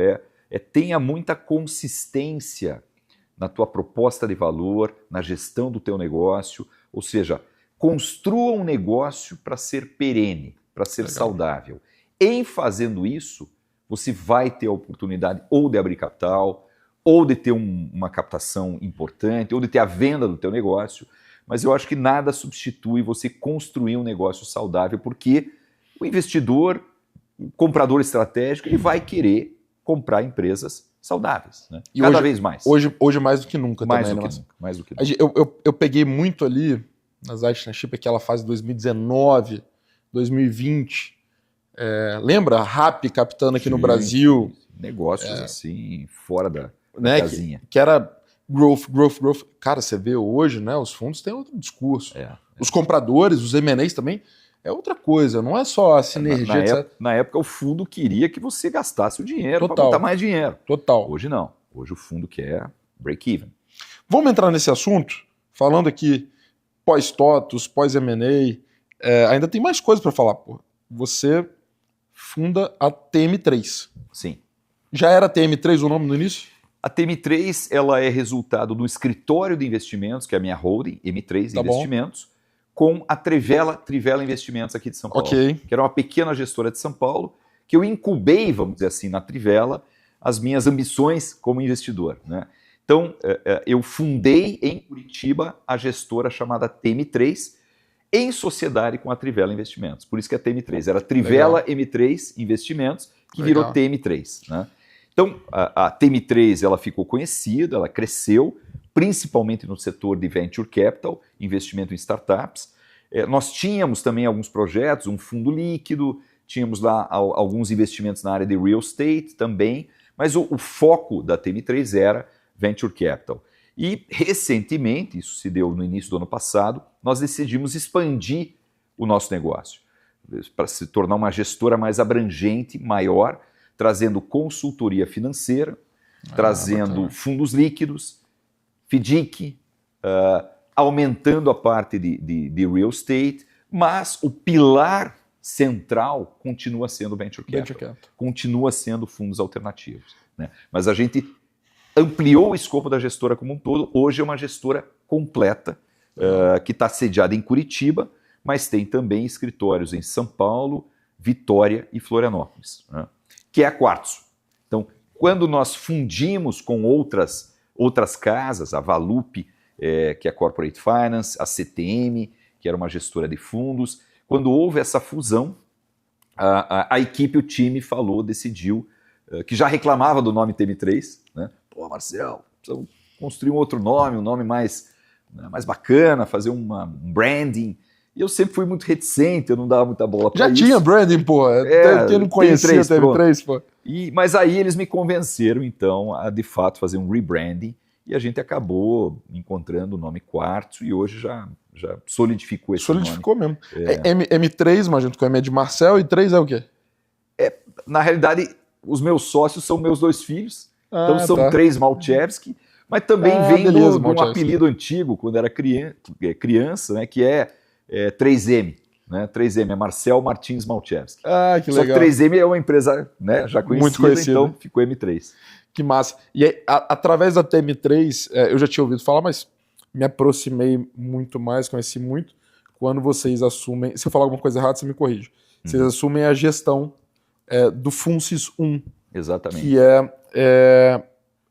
Speaker 2: tenha muita consistência na tua proposta de valor, na gestão do teu negócio, ou seja, construa um negócio para ser perene, para ser saudável. Em fazendo isso, você vai ter a oportunidade ou de abrir capital, ou de ter uma captação importante, ou de ter a venda do teu negócio, mas eu acho que nada substitui você construir um negócio saudável, porque o investidor, o comprador estratégico, ele vai querer comprar empresas saudáveis, né? E cada vez mais.
Speaker 1: Hoje mais do que nunca
Speaker 2: mais
Speaker 1: também.
Speaker 2: Mais do que nunca.
Speaker 1: Eu peguei muito ali, nas Partnership, aquela fase de 2019, 2020. Lembra a RAP captando aqui no Brasil?
Speaker 2: Negócios assim, fora da casinha.
Speaker 1: Que era growth. Cara, você vê hoje, né? Os fundos têm outro discurso. Os compradores, os M&As também, é outra coisa. Não é só a sinergia.
Speaker 2: Na época, o fundo queria que você gastasse o dinheiro para botar mais dinheiro.
Speaker 1: Total.
Speaker 2: Hoje não. Hoje o fundo quer break-even.
Speaker 1: Vamos entrar nesse assunto? Falando aqui pós-TOTVS, pós-M&A. Ainda tem mais coisa para falar. Pô. Você funda a TM3.
Speaker 2: Sim.
Speaker 1: Já era TM3 o nome no início?
Speaker 2: A TM3 ela é resultado do escritório de investimentos, que é a minha holding, M3 Investimentos, com a Trivela Investimentos aqui de São Paulo, que era uma pequena gestora de São Paulo, que eu incubei, vamos dizer assim, na Trivela, as minhas ambições como investidor, né? Então, eu fundei em Curitiba a gestora chamada TM3, em sociedade com a Trivela Investimentos. Por isso que a TM3 era Trivela M3 Investimentos, que virou TM3, né? Então, a TM3 ela ficou conhecida, ela cresceu, principalmente no setor de Venture Capital, investimento em startups. Nós tínhamos também alguns projetos, um fundo líquido, tínhamos lá alguns investimentos na área de real estate também, mas o foco da TM3 era Venture Capital. E, recentemente, isso se deu no início do ano passado, nós decidimos expandir o nosso negócio para se tornar uma gestora mais abrangente, maior, trazendo consultoria financeira, trazendo
Speaker 1: bacana.
Speaker 2: fundos líquidos, FDIC, aumentando a parte de real estate, mas o pilar central continua sendo Venture Capital, continua sendo fundos alternativos, né? Mas a gente ampliou o escopo da gestora como um todo. Hoje é uma gestora completa, que está sediada em Curitiba, mas tem também escritórios em São Paulo, Vitória e Florianópolis, né? Que é a Quartzo. Então, quando nós fundimos com outras casas, a Valup, que é a Corporate Finance, a CTM, que era uma gestora de fundos, quando houve essa fusão, a equipe, o time decidiu, que já reclamava do nome TM3, né? Pô, Marcel, precisamos construir um outro nome, um nome mais bacana, fazer um branding. E eu sempre fui muito reticente, eu não dava muita bola para isso.
Speaker 1: Já tinha branding, pô. Quem não conhecia TM3, pô.
Speaker 2: Mas aí eles me convenceram, então, a de fato fazer um rebranding, e a gente acabou encontrando o nome Quartzo, e hoje já solidificou esse nome.
Speaker 1: Solidificou mesmo. M3, imagino que o M é de Marcel, e 3 é o quê?
Speaker 2: Na realidade, os meus sócios são meus 2 filhos, então são 3 Malchevski, mas também vem de um apelido antigo, quando era criança, né, que é 3M. Né? 3M é Marcel Martins Malchevski.
Speaker 1: Que legal.
Speaker 2: Só que 3M é uma empresa, né, já conhecida,
Speaker 1: muito conhecida,
Speaker 2: então ficou M3.
Speaker 1: Que massa. E aí, através da TM3, eu já tinha ouvido falar, mas me aproximei muito mais, conheci muito, quando vocês assumem... Se eu falar alguma coisa errada, você me corrige. Vocês assumem a gestão do Funces 1.
Speaker 2: Exatamente.
Speaker 1: Que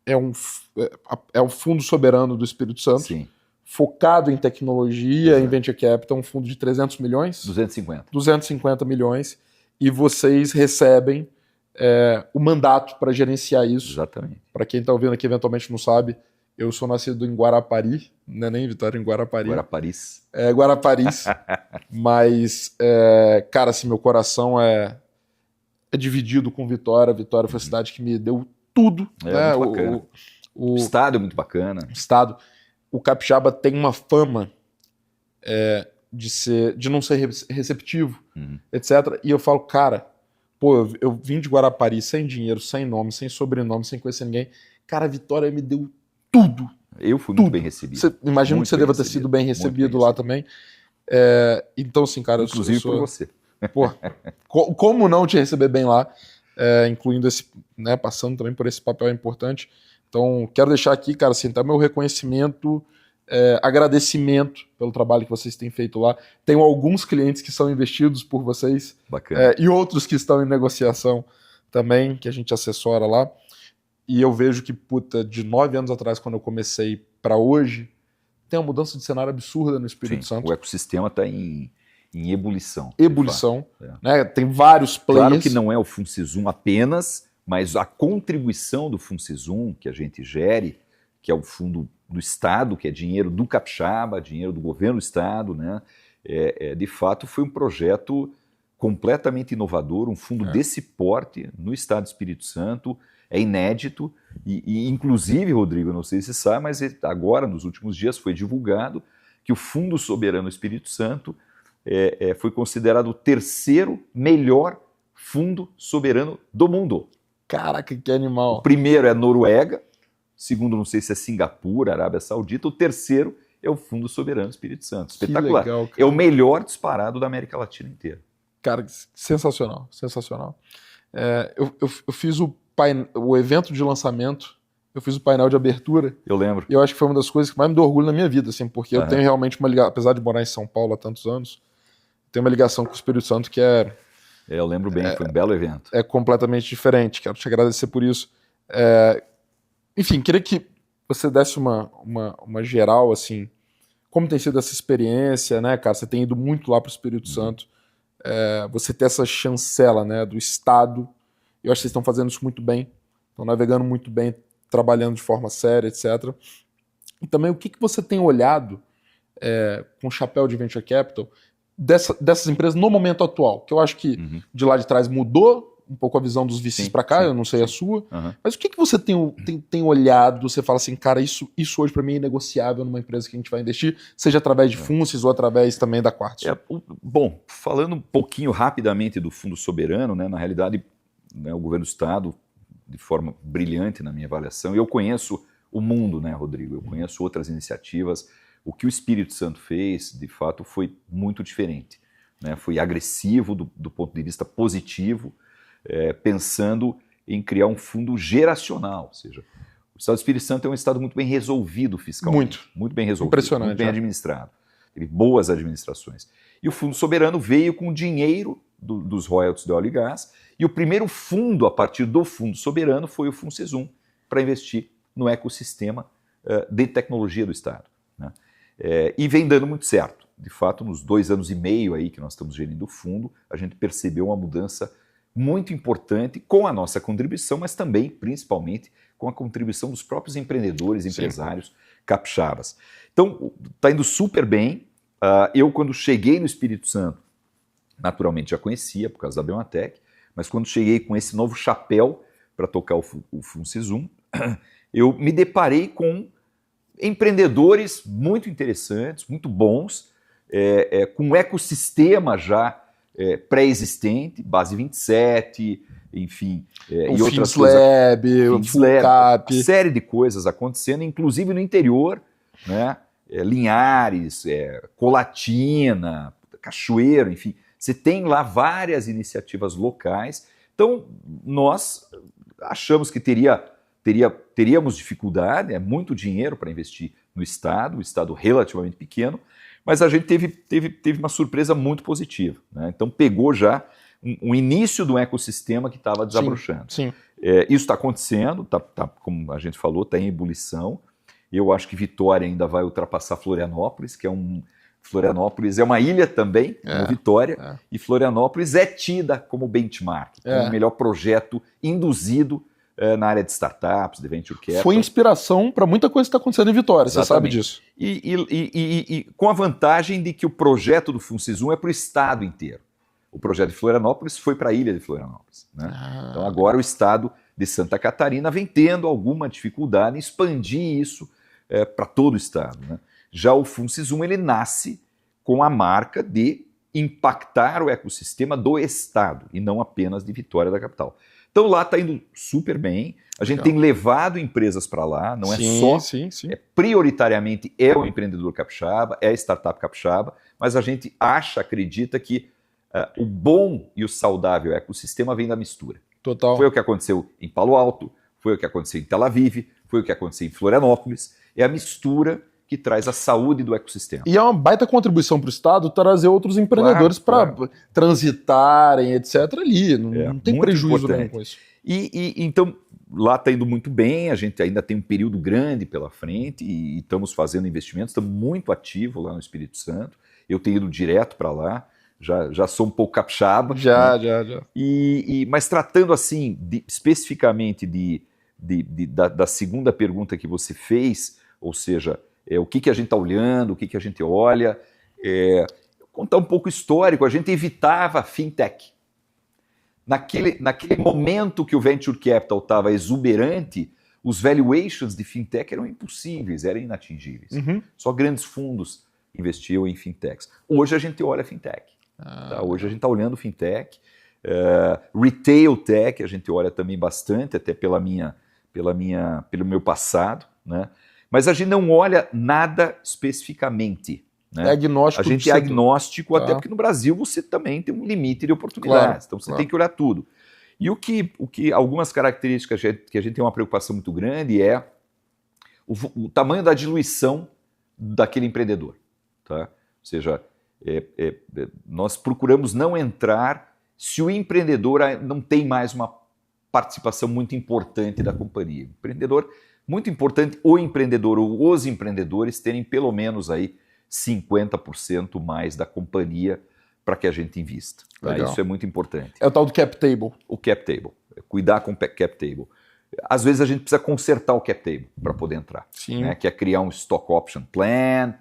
Speaker 1: é um fundo soberano do Espírito Santo.
Speaker 2: Sim.
Speaker 1: Focado em tecnologia, em Venture Capital, um fundo de 300 milhões? 250 milhões. E vocês recebem o mandato para gerenciar isso.
Speaker 2: Exatamente.
Speaker 1: Para quem está ouvindo aqui, eventualmente não sabe, eu sou nascido em Guarapari, não é nem Vitória, em Guarapari.
Speaker 2: Guaraparis.
Speaker 1: Guaraparis. Mas, cara, assim, meu coração é dividido com Vitória. Vitória foi a cidade que me deu tudo. Né?
Speaker 2: Muito bacana. O estado é muito bacana.
Speaker 1: Estado. O capixaba tem uma fama de não ser receptivo, etc. E eu falo, cara, pô, eu vim de Guarapari sem dinheiro, sem nome, sem sobrenome, sem conhecer ninguém. Cara, a Vitória me deu tudo.
Speaker 2: Eu fui muito bem recebido.
Speaker 1: Imagino que você deva ter sido bem recebido lá também. Então, assim, cara...
Speaker 2: Inclusive por você.
Speaker 1: Pô, como não te receber bem lá, incluindo esse, né, passando também por esse papel importante. Então, quero deixar aqui, cara, assim, tá meu reconhecimento, agradecimento pelo trabalho que vocês têm feito lá. Tenho alguns clientes que são investidos por vocês.
Speaker 2: Bacana.
Speaker 1: E outros que estão em negociação também, que a gente assessora lá. E eu vejo que, de 9 anos atrás, quando eu comecei, para hoje, tem uma mudança de cenário absurda no Espírito Santo.
Speaker 2: O ecossistema está em ebulição.
Speaker 1: Ebulição. Né? Tem vários players.
Speaker 2: Claro que não é o Funces 1 apenas, mas a contribuição do Funces 1 que a gente gere, que é o fundo do Estado, que é dinheiro do capixaba, dinheiro do governo do Estado, né? De fato foi um projeto completamente inovador, um fundo desse porte no Estado do Espírito Santo, é inédito, e inclusive, Rodrigo, não sei se você sabe, mas agora, nos últimos dias, foi divulgado que o Fundo Soberano Espírito Santo foi considerado o 3º melhor fundo soberano do mundo.
Speaker 1: Caraca, que animal.
Speaker 2: O primeiro é a Noruega, o segundo não sei se é Singapura, Arábia Saudita, o 3º é o Fundo Soberano Espírito Santo. Espetacular.
Speaker 1: Que legal, cara.
Speaker 2: É o melhor disparado da América Latina inteira.
Speaker 1: Cara, sensacional, sensacional. Eu fiz o evento de lançamento, eu fiz o painel de abertura.
Speaker 2: Eu lembro.
Speaker 1: E eu acho que foi uma das coisas que mais me deu orgulho na minha vida, assim, porque eu tenho realmente uma ligação, apesar de morar em São Paulo há tantos anos, tenho uma ligação com o Espírito Santo que é
Speaker 2: Eu lembro bem, foi um belo evento.
Speaker 1: É completamente diferente. Quero te agradecer por isso. Enfim, queria que você desse uma geral, assim, como tem sido essa experiência, né, cara? Você tem ido muito lá para o Espírito Santo. Você ter essa chancela, né, do Estado. Eu acho que vocês estão fazendo isso muito bem. Estão navegando muito bem, trabalhando de forma séria, etc. E também o que você tem olhado com o chapéu de Venture Capital dessas empresas no momento atual? Que eu acho que de lá de trás mudou um pouco a visão dos VCs para cá, eu não sei a sua. Mas o que você tem olhado? Você fala assim, cara, isso hoje para mim é negociável numa empresa que a gente vai investir, seja através de FUNCES ou através também da Quartz.
Speaker 2: Bom, falando um pouquinho rapidamente do Fundo Soberano, né, na realidade, né, o governo do Estado, de forma brilhante na minha avaliação, eu conheço o mundo, né, Rodrigo? Eu conheço outras iniciativas. O que o Espírito Santo fez, de fato, foi muito diferente, né? Foi agressivo do ponto de vista positivo, pensando em criar um fundo geracional. Ou seja, o Estado do Espírito Santo é um estado muito bem resolvido fiscalmente. Muito bem resolvido.
Speaker 1: Impressionante.
Speaker 2: Muito bem administrado. Teve boas administrações. E o Fundo Soberano veio com dinheiro dos royalties de óleo e gás. E o primeiro fundo, a partir do Fundo Soberano, foi o FUNCESUM, para investir no ecossistema de tecnologia do Estado, né? E vem dando muito certo. De fato, nos 2 anos e meio aí que nós estamos gerindo o fundo, a gente percebeu uma mudança muito importante com a nossa contribuição, mas também, principalmente, com a contribuição dos próprios empreendedores, empresários capixabas. Então, está indo super bem. Eu, quando cheguei no Espírito Santo, naturalmente já conhecia, por causa da Bematec, mas quando cheguei com esse novo chapéu para tocar o FUNCESUM, eu me deparei com empreendedores muito interessantes, muito bons, com um ecossistema já pré-existente, Base 27, enfim,
Speaker 1: e outras coisas. O
Speaker 2: FUNCAP, uma série de coisas acontecendo, inclusive no interior, né? Linhares, Colatina, Cachoeiro, enfim. Você tem lá várias iniciativas locais. Então, nós achamos que teríamos dificuldade, muito dinheiro para investir no Estado, o Estado relativamente pequeno, mas a gente teve uma surpresa muito positiva, né? Então pegou já um início de um ecossistema que estava desabrochando.
Speaker 1: Sim.
Speaker 2: Isso está acontecendo, como a gente falou, está em ebulição. Eu acho que Vitória ainda vai ultrapassar Florianópolis, Florianópolis é uma ilha também, como Vitória, e Florianópolis é tida como benchmark, como o melhor projeto induzido na área de startups, de venture capital.
Speaker 1: Foi inspiração para muita coisa que está acontecendo em Vitória, você sabe disso.
Speaker 2: E com a vantagem de que o projeto do FUNCESUM é para o estado inteiro. O projeto de Florianópolis foi para a ilha de Florianópolis, né? Então agora o estado de Santa Catarina vem tendo alguma dificuldade em expandir isso para todo o estado, né? Já o FUNCESUM, ele nasce com a marca de impactar o ecossistema do estado e não apenas de Vitória da capital. Então lá está indo super bem, a gente tem levado empresas para lá, não é só, prioritariamente é o empreendedor capixaba, é a startup capixaba, mas a gente acredita que o bom e o saudável ecossistema vem da mistura.
Speaker 1: Total.
Speaker 2: Foi o que aconteceu em Palo Alto, foi o que aconteceu em Tel Aviv, foi o que aconteceu em Florianópolis, é a mistura que traz a saúde do ecossistema.
Speaker 1: E é uma baita contribuição para o Estado trazer outros empreendedores para transitarem, etc. ali. Não tem prejuízo nenhum com isso.
Speaker 2: Então, lá está indo muito bem, a gente ainda tem um período grande pela frente e estamos fazendo investimentos, estamos muito ativos lá no Espírito Santo. Eu tenho ido direto para lá, já sou um pouco capixaba.
Speaker 1: Já.
Speaker 2: Mas tratando assim, especificamente da segunda pergunta que você fez, ou seja, o que a gente está olhando, o que a gente olha. Contar um pouco histórico, a gente evitava fintech. Naquele momento que o venture capital estava exuberante, os valuations de fintech eram impossíveis, eram inatingíveis. Só grandes fundos investiam em fintechs. Hoje a gente olha fintech. Tá? Hoje a gente está olhando fintech. Retail tech a gente olha também bastante, até pelo meu passado, né? Mas a gente não olha nada especificamente. Né?
Speaker 1: É agnóstico.
Speaker 2: A gente é agnóstico, até porque no Brasil você também tem um limite de oportunidades. Então você tem que olhar tudo. E o que algumas características que a gente tem uma preocupação muito grande é o tamanho da diluição daquele empreendedor. Tá? Ou seja, nós procuramos não entrar se o empreendedor não tem mais uma participação muito importante da companhia. Empreendedor, muito importante o empreendedor ou os empreendedores terem pelo menos aí 50% mais da companhia para que a gente invista. Tá? Isso é muito importante.
Speaker 1: É o tal do cap table.
Speaker 2: O cap table. Cuidar com o cap table. Às vezes a gente precisa consertar o cap table para poder entrar.
Speaker 1: Sim.
Speaker 2: Né? Que é criar um stock option plan,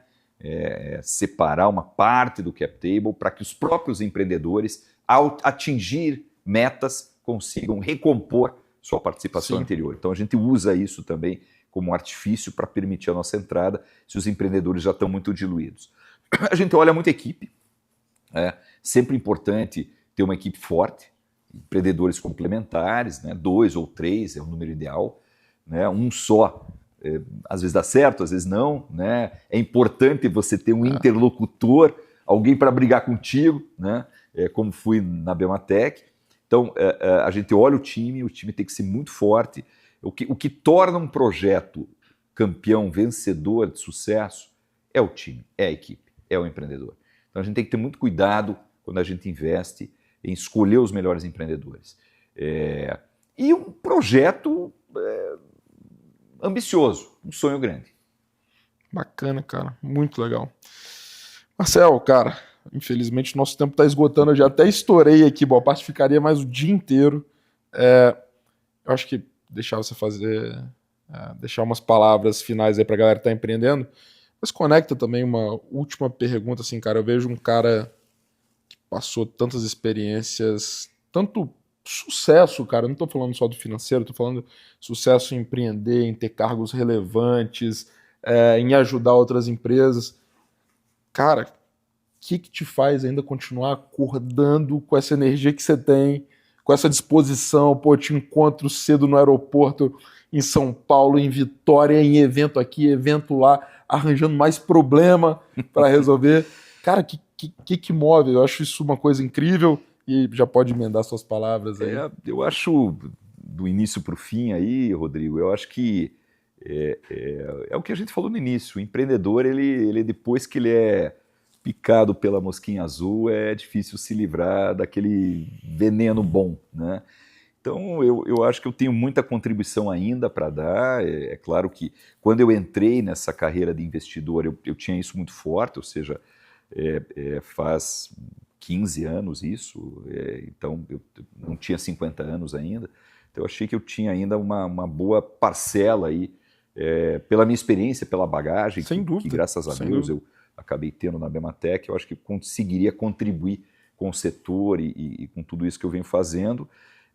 Speaker 2: separar uma parte do cap table para que os próprios empreendedores, ao atingir metas, consigam recompor sua participação anterior. Então a gente usa isso também como um artifício para permitir a nossa entrada se os empreendedores já estão muito diluídos. A gente olha muito a equipe, sempre importante ter uma equipe forte, empreendedores complementares, né? 2 ou 3 é o número ideal, né? Um só às vezes dá certo, às vezes não, né? É importante você ter um interlocutor, alguém para brigar contigo, né? Como fui na Bematec. Então, a gente olha o time tem que ser muito forte. O que torna um projeto campeão, vencedor, de sucesso, é o time, é a equipe, é o empreendedor. Então, a gente tem que ter muito cuidado quando a gente investe em escolher os melhores empreendedores. E um projeto ambicioso, um sonho grande.
Speaker 1: Bacana, cara. Muito legal. Marcel, cara, infelizmente nosso tempo está esgotando. Eu já até estourei aqui, boa parte ficaria mais o dia inteiro. Eu acho que deixar você deixar umas palavras finais aí para a galera que está empreendendo, mas conecta também uma última pergunta, assim, cara. Eu vejo um cara que passou tantas experiências, tanto sucesso, cara. Eu não estou falando só do financeiro, estou falando sucesso em empreender, em ter cargos relevantes, em ajudar outras empresas. Cara, o que te faz ainda continuar acordando com essa energia que você tem, com essa disposição? Pô, eu te encontro cedo no aeroporto em São Paulo, em Vitória, em evento aqui, evento lá, arranjando mais problema para resolver. Cara, que move? Eu acho isso uma coisa incrível e já pode emendar suas palavras aí.
Speaker 2: Eu acho, do início para o fim aí, Rodrigo, eu acho que é o que a gente falou no início. O empreendedor, ele depois que ele é picado pela mosquinha azul, é difícil se livrar daquele veneno bom, né? Então, eu acho que eu tenho muita contribuição ainda para dar. É claro que quando eu entrei nessa carreira de investidor, eu tinha isso muito forte, ou seja, faz 15 anos isso, então eu não tinha 50 anos ainda, então eu achei que eu tinha ainda uma boa parcela aí, pela minha experiência, pela bagagem, que graças a Deus eu acabei tendo na Bematec. Eu acho que conseguiria contribuir com o setor e com tudo isso que eu venho fazendo.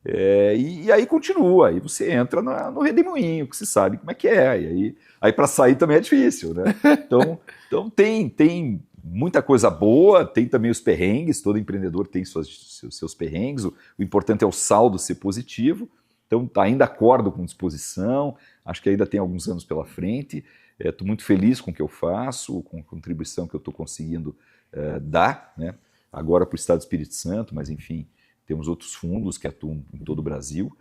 Speaker 2: E aí continua, aí você entra no redemoinho, que você sabe como é que é, e aí para sair também é difícil, né? Então tem muita coisa boa, tem também os perrengues, todo empreendedor tem seus perrengues, o importante é o saldo ser positivo. Então ainda acordo com disposição, acho que ainda tem alguns anos pela frente, estou muito feliz com o que eu faço, com a contribuição que eu estou conseguindo dar, né? Agora para o Estado do Espírito Santo, mas enfim, temos outros fundos que atuam em todo o Brasil.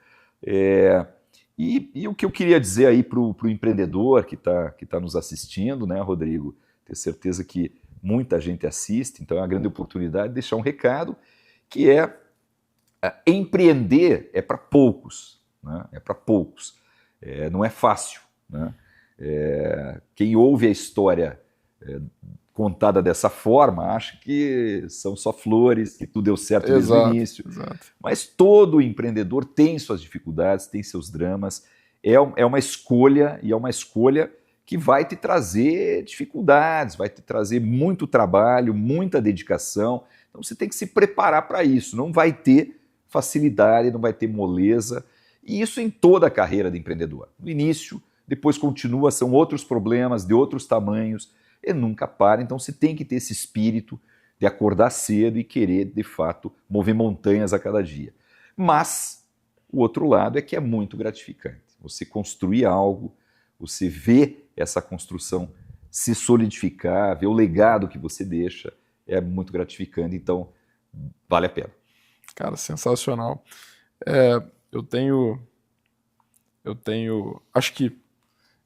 Speaker 2: E o que eu queria dizer aí para o empreendedor que tá nos assistindo, né, Rodrigo? Tenho certeza que muita gente assiste, então é uma grande oportunidade de deixar um recado, que empreender é para poucos, né? É para poucos. Não é fácil, né? Quem ouve a história contada dessa forma acha que são só flores, que tudo deu certo desde o início.
Speaker 1: Exato.
Speaker 2: Mas todo empreendedor tem suas dificuldades, tem seus dramas. É uma escolha, e é uma escolha que vai te trazer dificuldades, vai te trazer muito trabalho, muita dedicação. Então você tem que se preparar para isso. Não vai ter facilidade, não vai ter moleza. E isso em toda a carreira de empreendedor. No início, depois continua, são outros problemas de outros tamanhos, e nunca para. Então você tem que ter esse espírito de acordar cedo e querer, de fato, mover montanhas a cada dia. Mas o outro lado é que é muito gratificante. Você construir algo, você vê essa construção se solidificar, ver o legado que você deixa, é muito gratificante. Então, vale a pena.
Speaker 1: Cara, sensacional. Eu tenho, acho que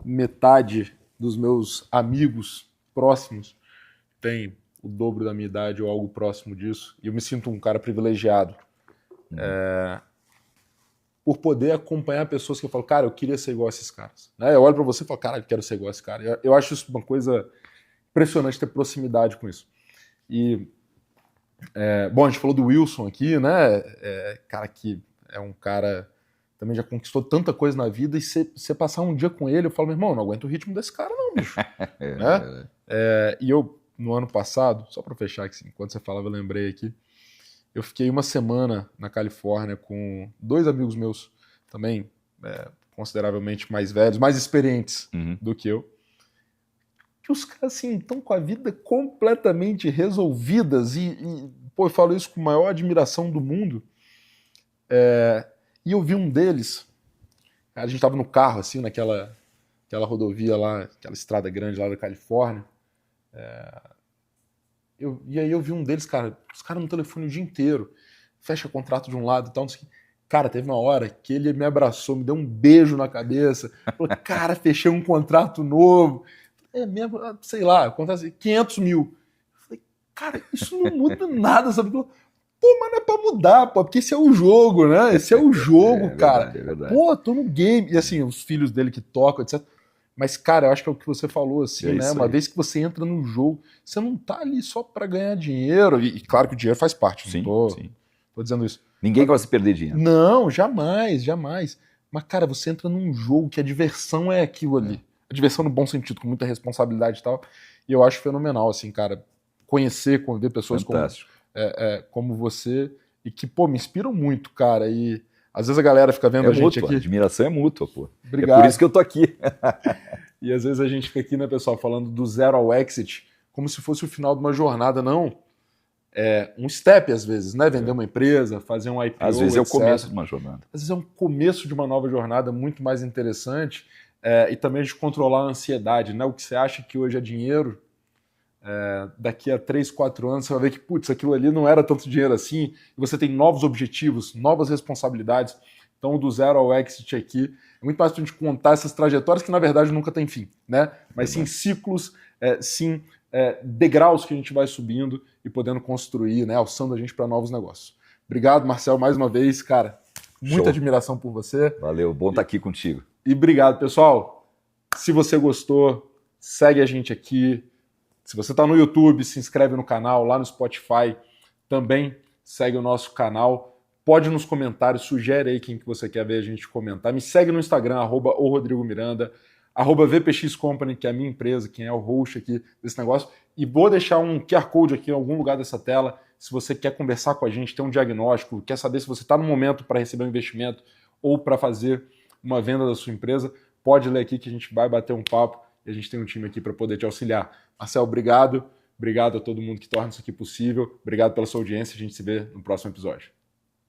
Speaker 1: metade dos meus amigos próximos tem o dobro da minha idade ou algo próximo disso, e eu me sinto um cara privilegiado por poder acompanhar pessoas que eu falo, cara, eu queria ser igual a esses caras. Né? Eu olho para você e falo, cara, eu quero ser igual a esse cara. Eu acho isso uma coisa impressionante, ter proximidade com isso. E, bom, a gente falou do Wilson aqui, né? Cara que é um cara também já conquistou tanta coisa na vida, e você passar um dia com ele, eu falo, meu irmão, não aguento o ritmo desse cara não, bicho. Né? E eu, no ano passado, só para fechar aqui, enquanto você falava, eu lembrei aqui, eu fiquei uma semana na Califórnia com 2 amigos meus, também consideravelmente mais velhos, mais experientes do que eu, que os caras, assim, estão com a vida completamente resolvidas, pô, eu falo isso com a maior admiração do mundo, e eu vi um deles, a gente tava no carro, assim, aquela rodovia lá, aquela estrada grande lá da Califórnia, e aí eu vi um deles, cara, os caras no telefone o dia inteiro, fecha contrato de um lado e tal, não sei o que. Cara, teve uma hora que ele me abraçou, me deu um beijo na cabeça, falou, cara, fechei um contrato novo, mesmo, sei lá, contrato 500 mil. Eu falei, cara, isso não muda nada, sabe? Pô, mas não é pra mudar, pô, porque esse é o jogo, né? Esse é o jogo, cara.
Speaker 2: Verdade, é verdade.
Speaker 1: Pô, tô no game. E assim, os filhos dele que tocam, etc. Mas, cara, eu acho que é o que você falou, assim, né? Uma vez que você entra no jogo, você não tá ali só pra ganhar dinheiro. E claro que o dinheiro faz parte,
Speaker 2: Sim,
Speaker 1: não
Speaker 2: sim.
Speaker 1: tô dizendo isso.
Speaker 2: Ninguém gosta de perder dinheiro.
Speaker 1: Não, jamais, jamais. Mas, cara, você entra num jogo que a diversão é aquilo ali. A diversão no bom sentido, com muita responsabilidade e tal. E eu acho fenomenal, assim, cara, conhecer, conviver pessoas como você, e que, pô, me inspiram muito, cara. E às vezes a galera fica vendo a gente
Speaker 2: mútua,
Speaker 1: aqui.
Speaker 2: A admiração é mútua, pô.
Speaker 1: Obrigado.
Speaker 2: É por isso que eu tô aqui.
Speaker 1: E às vezes a gente fica aqui, né, pessoal, falando do zero ao exit, como se fosse o final de uma jornada. Não. É um step, às vezes, né? Vender uma empresa, fazer um IPO,
Speaker 2: às vezes é o
Speaker 1: etc.
Speaker 2: começo de uma jornada.
Speaker 1: Às vezes é um começo de uma nova jornada muito mais interessante, e também de controlar a ansiedade, né? O que você acha que hoje é dinheiro, daqui a 3, 4 anos você vai ver que, putz, aquilo ali não era tanto dinheiro assim, e você tem novos objetivos, novas responsabilidades. Então, do zero ao exit aqui, é muito mais para a gente contar essas trajetórias que, na verdade, nunca tem fim, né? Mas sim ciclos, degraus que a gente vai subindo e podendo construir, né? Alçando a gente para novos negócios. Obrigado, Marcel, mais uma vez, cara. Muita admiração por você.
Speaker 2: Valeu, bom estar aqui contigo.
Speaker 1: E obrigado, pessoal. Se você gostou, segue a gente aqui. Se você está no YouTube, se inscreve no canal, lá no Spotify também segue o nosso canal. Pode nos comentários, sugere aí quem que você quer ver a gente comentar. Me segue no Instagram, @oRodrigoMiranda, @VPX Company, que é a minha empresa, quem é o host aqui desse negócio. E vou deixar um QR Code aqui em algum lugar dessa tela, se você quer conversar com a gente, ter um diagnóstico, quer saber se você está no momento para receber um investimento ou para fazer uma venda da sua empresa, pode ler aqui que a gente vai bater um papo e a gente tem um time aqui para poder te auxiliar. Marcel, obrigado. Obrigado a todo mundo que torna isso aqui possível. Obrigado pela sua audiência. A gente se vê no próximo episódio.